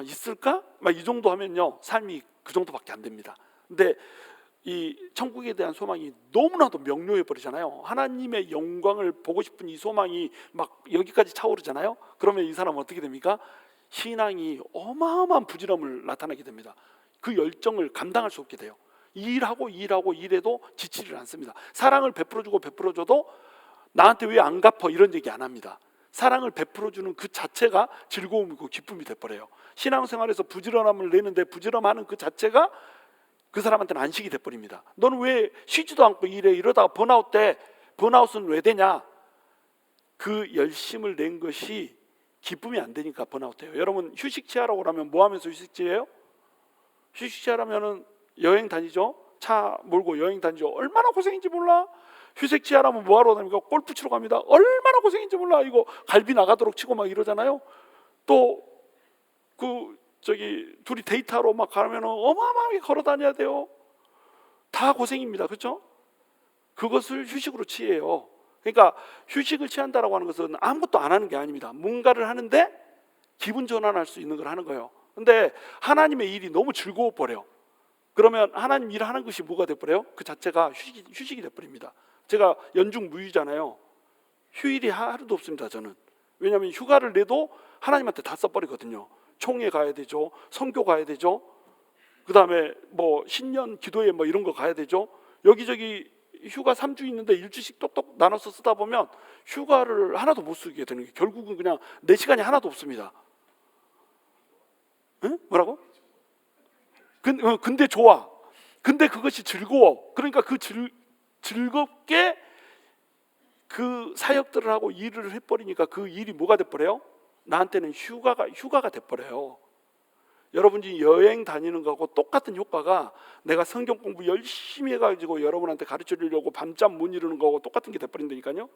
있을까? 막 이 정도 하면요 삶이 그 정도밖에 안 됩니다. 근데 이 천국에 대한 소망이 너무나도 명료해 버리잖아요. 하나님의 영광을 보고 싶은 이 소망이 막 여기까지 차오르잖아요. 그러면 이 사람은 어떻게 됩니까? 신앙이 어마어마한 부지런함을 나타내게 됩니다. 그 열정을 감당할 수 없게 돼요. 일해도 지치를 않습니다. 사랑을 베풀어줘도 나한테 왜 안 갚어 이런 얘기 안 합니다. 사랑을 베풀어주는 그 자체가 즐거움이고 기쁨이 돼버려요. 신앙생활에서 부지런함을 내는데 부지런함하는 그 자체가 그 사람한테는 안식이 돼버립니다. 너는 왜 쉬지도 않고 일해? 이러다가 번아웃은 왜 되냐? 그 열심을 낸 것이 기쁨이 안 되니까 번아웃돼요. 여러분 휴식치 하라고 하면 뭐 하면서 휴식치해요? 휴식치 하라면 여행 다니죠. 차 몰고 여행 다니죠. 얼마나 고생인지 몰라. 휴식치 하라면 뭐 하러 다닙니까? 골프 치러 갑니다. 얼마나 고생인지 몰라. 이거 갈비 나가도록 치고 막 이러잖아요. 또 둘이 데이트하러 막 가면 어마어마하게 걸어 다녀야 돼요. 다 고생입니다. 그렇죠? 그것을 휴식으로 취해요. 그러니까 휴식을 취한다라고 하는 것은 아무것도 안 하는 게 아닙니다. 뭔가를 하는데 기분 전환할 수 있는 걸 하는 거예요. 근데 하나님의 일이 너무 즐거워 버려. 그러면 하나님 일하는 것이 뭐가 돼버려요? 그 자체가 휴식이 돼버립니다. 제가 연중무휴잖아요. 휴일이 하루도 없습니다. 저는. 왜냐하면 휴가를 내도 하나님한테 다 써버리거든요. 총회 가야 되죠. 선교 가야 되죠. 그 다음에 뭐 신년 기도회 뭐 이런 거 가야 되죠. 여기저기 휴가 3주 있는데 1주씩 똑똑 나눠서 쓰다 보면 휴가를 하나도 못 쓰게 되는 게 결국은 그냥 내 시간이 하나도 없습니다. 응? 뭐라고? 근데 좋아. 근데 그것이 즐거워. 그러니까 즐겁게 그 사역들을 하고 일을 해버리니까 그 일이 뭐가 돼버려요? 나한테는 휴가가 돼버려요. 여러분이 여행 다니는 거하고 똑같은 효과가 내가 성경 공부 열심히 해가지고 여러분한테 가르쳐 주려고 밤잠 못 이루는 거하고 똑같은 게 돼버린다니까요.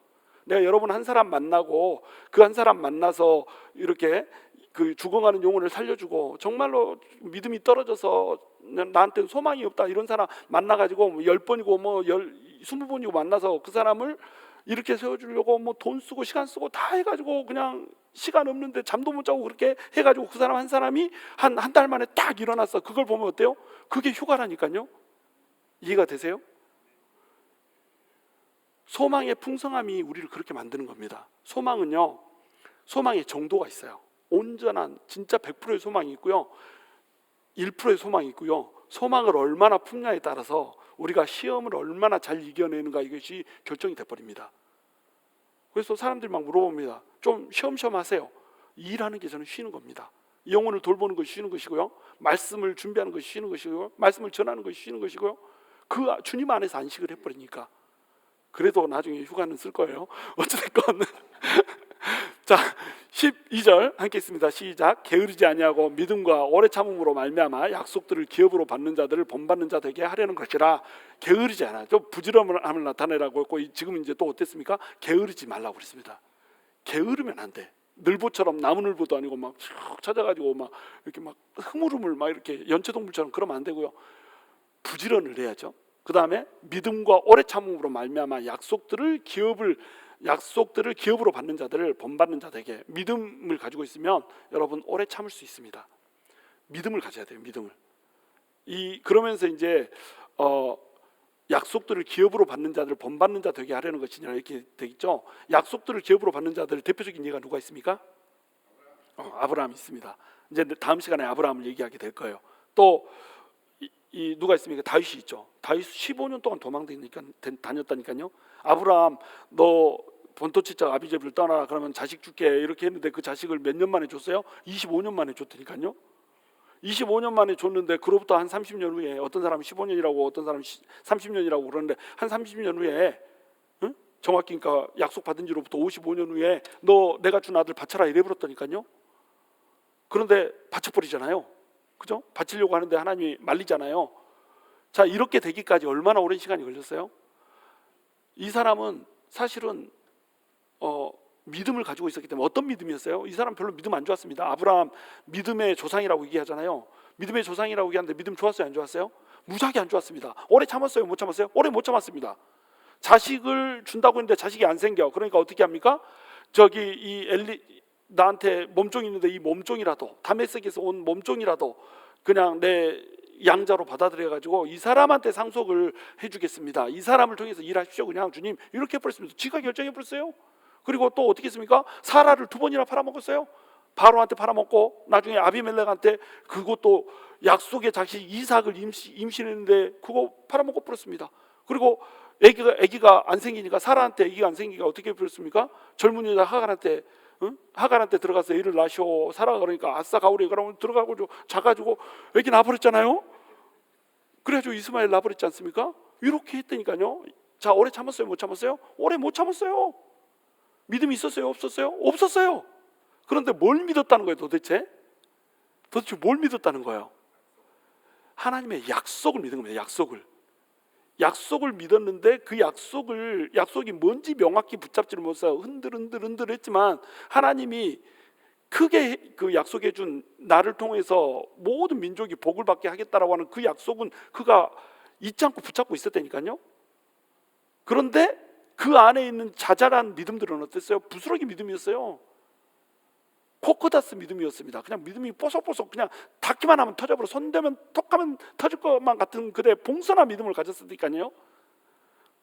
내가 여러분 한 사람 만나고 그 한 사람 만나서 이렇게 그 죽어가는 영혼을 살려주고 정말로 믿음이 떨어져서 나한테는 소망이 없다 이런 사람 만나가지고 10번이고 뭐 20번이고 만나서 그 사람을 이렇게 세워주려고 뭐 돈 쓰고 시간 쓰고 다 해가지고 그냥 시간 없는데 잠도 못 자고 그렇게 해가지고 그 사람 한 사람이 한 달 만에 딱 일어났어. 그걸 보면 어때요? 그게 휴가라니까요. 이해가 되세요? 소망의 풍성함이 우리를 그렇게 만드는 겁니다. 소망은요, 소망의 정도가 있어요. 온전한 진짜 100%의 소망이 있고요, 1%의 소망이 있고요. 소망을 얼마나 품냐에 따라서 우리가 시험을 얼마나 잘 이겨내는가 이것이 결정이 돼버립니다. 그래서 사람들이 막 물어봅니다. 좀 쉬엄쉬엄 하세요. 일하는 게 저는 쉬는 겁니다. 영혼을 돌보는 것이 쉬는 것이고요, 말씀을 준비하는 것이 쉬는 것이고요, 말씀을 전하는 것이 쉬는 것이고요. 그 주님 안에서 안식을 해버리니까. 그래도 나중에 휴가는 쓸 거예요. 어쨌든 자, 12절 함께 있습니다. 시작. 게으르지 아니하고 믿음과 오래 참음으로 말미암아 약속들을 기업으로 받는 자들을 본받는 자 되게 하려는 것이라. 게으르지 않아. 좀 부지런함을 나타내라고 했고, 지금 이제 또 어땠습니까? 게으르지 말라고 그랬습니다. 게으르면 안 돼. 늘보처럼 나무늘보도 아니고 막 쭉 찾아가지고 막 이렇게 막 흐물흐물 막 이렇게 연체동물처럼 그러면 안 되고요. 부지런을 해야죠. 그 다음에 믿음과 오래 참음으로 말미암아 약속들을 기업으로 받는 자들을 본받는 자들에게. 믿음을 가지고 있으면 여러분 오래 참을 수 있습니다. 믿음을 가져야 돼요. 믿음을. 그러면서 이제 약속들을 기업으로 받는 자들을 본받는 자 되게 하려는 것이냐 이렇게 되겠죠. 약속들을 기업으로 받는 자들 대표적인 예가 누가 있습니까? 아브라함이 있습니다. 이제 다음 시간에 아브라함을 얘기하게 될 거예요. 또 누가 있습니까? 다윗이 있죠. 다윗 15년 동안 다녔다니까요. 아브라함, 너 본토 친척 아비제비를 떠나라 그러면 자식 줄게 이렇게 했는데 그 자식을 몇 년 만에 줬어요? 25년 만에 줬다니까요. 25년 만에 줬는데 그로부터 한 30년 후에, 어떤 사람은 15년이라고 어떤 사람은 30년이라고 그러는데 한 30년 후에, 정확히 그러니까 약속받은 지로부터 55년 후에 너 내가 준 아들 바쳐라 이래 버렸다니까요. 그런데 바쳐버리잖아요. 그죠? 바치려고 하는데 하나님이 말리잖아요. 자, 이렇게 되기까지 얼마나 오랜 시간이 걸렸어요? 이 사람은 사실은 믿음을 가지고 있었기 때문에. 어떤 믿음이었어요? 이 사람 별로 믿음 안 좋았습니다. 아브라함 믿음의 조상이라고 얘기하잖아요. 믿음의 조상이라고 얘기하는데 믿음 좋았어요? 안 좋았어요? 무지하게 안 좋았습니다. 오래 참았어요? 못 참았어요? 오래 못 참았습니다. 자식을 준다고 했는데 자식이 안 생겨. 그러니까 어떻게 합니까? 나한테 몸종이 있는데 이 몸종이라도, 다메섹에서 온 몸종이라도 그냥 내 양자로 받아들여가지고 이 사람한테 상속을 해주겠습니다. 이 사람을 통해서 일하십시오. 그냥 주님 이렇게 해버렸습니다. 지가 결정해버렸어요. 그리고 또 어떻게 했습니까? 사라를 2번이나 팔아먹었어요. 바로한테 팔아먹고 나중에 아비멜렉한테 그것도 약속의 자식 이삭을 임신했는데 그거 팔아먹고 버렸습니다. 그리고 아기가 안 생기니까, 사라한테 아기가 안 생기니까 어떻게 버렸습니까? 젊은 여자 하갈한테 들어가서 애를 낳으시오. 사라가 그러니까 아싸 가오리 그러면 들어가고 자가지고 애기 낳아버렸잖아요. 그래가지고 이스마엘 낳아버렸지 않습니까? 이렇게 했다니까요. 자, 오래 참았어요? 못 참았어요? 오래 못 참았어요. 믿음이 있었어요? 없었어요? 없었어요. 그런데 뭘 믿었다는 거예요? 도대체 뭘 믿었다는 거예요? 하나님의 약속을 믿은 겁니다. 약속을 믿었는데 그 약속이 뭔지 명확히 붙잡지를 못해서 흔들 했지만, 하나님이 크게 그 약속해 준 나를 통해서 모든 민족이 복을 받게 하겠다라고 하는 그 약속은 그가 잊지 않고 붙잡고 있었다니까요. 그런데 그 안에 있는 자잘한 믿음들은 어땠어요? 부스러기 믿음이었어요. 코코다스 믿음이었습니다. 그냥 믿음이 뽀석뽀석 그냥 닿기만 하면 터져버려, 손대면 톡하면 터질 것만 같은 그대 봉선한 믿음을 가졌으니까요.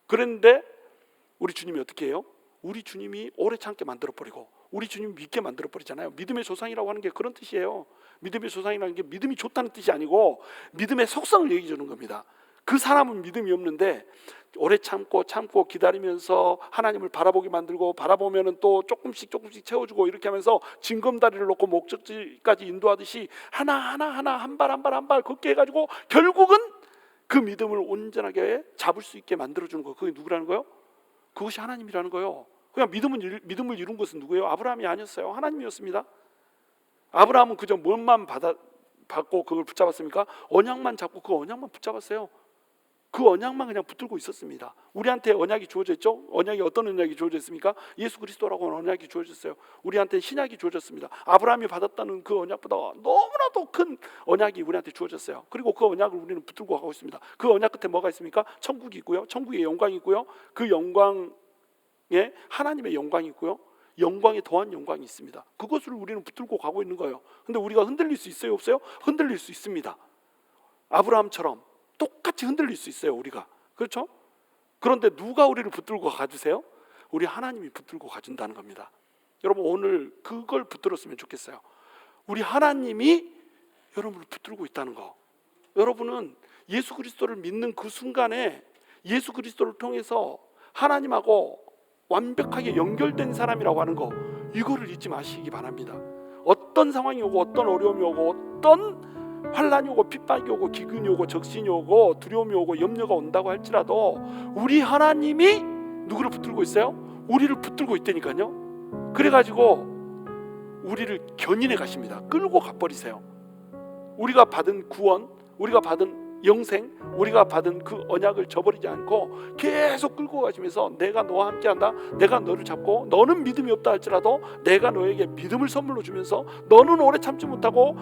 그런데 우리 주님이 어떻게 해요? 우리 주님이 오래 참게 만들어버리고 우리 주님이 믿게 만들어버리잖아요. 믿음의 조상이라고 하는 게 그런 뜻이에요. 믿음의 조상이라는 게 믿음이 좋다는 뜻이 아니고 믿음의 속성을 얘기해 주는 겁니다. 그 사람은 믿음이 없는데 오래 참고 기다리면서 하나님을 바라보게 만들고, 바라보면은 또 조금씩 채워주고, 이렇게 하면서 징검다리를 놓고 목적지까지 인도하듯이 하나하나 한 발 걷게 해가지고 결국은 그 믿음을 온전하게 잡을 수 있게 만들어주는 거. 그게 누구라는 거예요? 그것이 하나님이라는 거예요. 그냥 믿음을 이룬 것은 누구예요? 아브라함이 아니었어요. 하나님이었습니다. 아브라함은 그저 뭔만 받고 그걸 붙잡았습니까? 언약만 잡고 그 언약만 붙잡았어요. 그 언약만 그냥 붙들고 있었습니다. 우리한테 언약이 주어져 있죠? 언약이 어떤 언약이 주어져 있습니까? 예수 그리스도라고 하는 언약이 주어졌어요. 우리한테 신약이 주어졌습니다. 아브라함이 받았다는 그 언약보다 너무나도 큰 언약이 우리한테 주어졌어요. 그리고 그 언약을 우리는 붙들고 가고 있습니다. 그 언약 끝에 뭐가 있습니까? 천국이 있고요. 천국의 영광이 있고요. 그 영광에 하나님의 영광이 있고요. 영광에 더한 영광이 있습니다. 그것을 우리는 붙들고 가고 있는 거예요. 근데 우리가 흔들릴 수 있어요? 없어요? 흔들릴 수 있습니다. 아브라함처럼 똑같이 흔들릴 수 있어요, 우리가. 그렇죠? 그런데 누가 우리를 붙들고 가주세요? 우리 하나님이 붙들고 가준다는 겁니다. 여러분, 오늘 그걸 붙들었으면 좋겠어요. 우리 하나님이 여러분을 붙들고 있다는 거. 여러분은 예수 그리스도를 믿는 그 순간에 예수 그리스도를 통해서 하나님하고 완벽하게 연결된 사람이라고 하는 거, 이거를 잊지 마시기 바랍니다. 어떤 상황이 오고 어떤 어려움이 오고 어떤 환난이 오고 핍박이 오고 기근이 오고 적신이 오고 두려움이 오고 염려가 온다고 할지라도 우리 하나님이 누구를 붙들고 있어요? 우리를 붙들고 있다니까요. 그래가지고 우리를 견인해 가십니다. 끌고 가버리세요. 우리가 받은 구원, 우리가 받은 영생, 우리가 받은 그 언약을 저버리지 않고 계속 끌고 가시면서 내가 너와 함께한다, 내가 너를 잡고, 너는 믿음이 없다 할지라도 내가 너에게 믿음을 선물로 주면서, 너는 오래 참지 못하고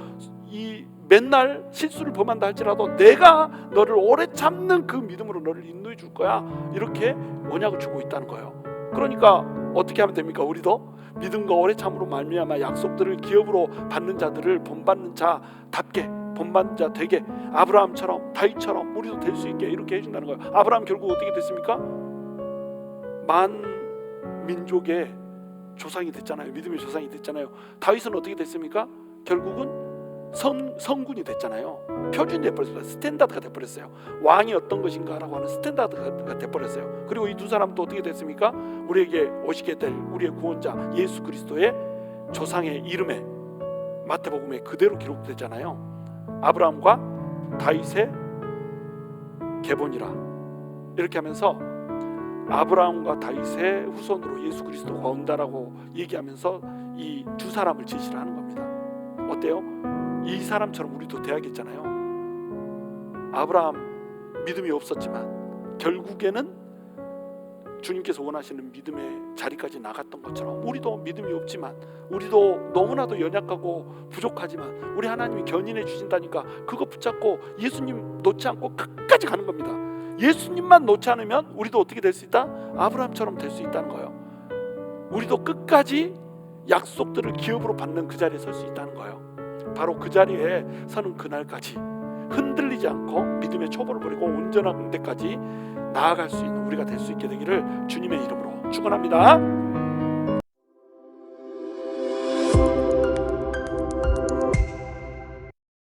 이 맨날 실수를 범한다 할지라도 내가 너를 오래 참는 그 믿음으로 너를 인도해 줄 거야. 이렇게 언약을 주고 있다는 거예요. 그러니까 어떻게 하면 됩니까? 우리도 믿음과 오래 참으로 말미암아 약속들을 기업으로 받는 자들을 본받는 자답게, 본받는 자 되게, 아브라함처럼 다윗처럼 우리도 될 수 있게 이렇게 해준다는 거예요. 아브라함 결국 어떻게 됐습니까? 만 민족의 조상이 됐잖아요. 믿음의 조상이 됐잖아요. 다윗은 어떻게 됐습니까? 결국은 성군이 됐잖아요. 표준이 돼버렸어요. 스탠다드가 돼버렸어요. 왕이 어떤 것인가라고 하는 스탠다드가 돼버렸어요. 그리고 이 두 사람도 어떻게 됐습니까? 우리에게 오시게 될 우리의 구원자 예수 그리스도의 조상의 이름에 마태복음에 그대로 기록되잖아요. 아브라함과 다윗의 계본이라, 이렇게 하면서 아브라함과 다윗의 후손으로 예수 그리스도가 온다라고 얘기하면서 이 두 사람을 제시를 하는 겁니다. 어때요? 이 사람처럼 우리도 돼야겠잖아요. 아브라함 믿음이 없었지만 결국에는 주님께서 원하시는 믿음의 자리까지 나갔던 것처럼 우리도 믿음이 없지만, 우리도 너무나도 연약하고 부족하지만 우리 하나님이 견인해 주신다니까 그거 붙잡고 예수님 놓지 않고 끝까지 가는 겁니다. 예수님만 놓지 않으면 우리도 어떻게 될 수 있다? 아브라함처럼 될 수 있다는 거예요. 우리도 끝까지 약속들을 기업으로 받는 그 자리에 설 수 있다는 거예요. 바로 그 자리에 서는 그날까지 흔들리지 않고 믿음의 초보를 버리고 온전한 데까지 나아갈 수 있는 우리가 될 수 있게 되기를 주님의 이름으로 축원합니다.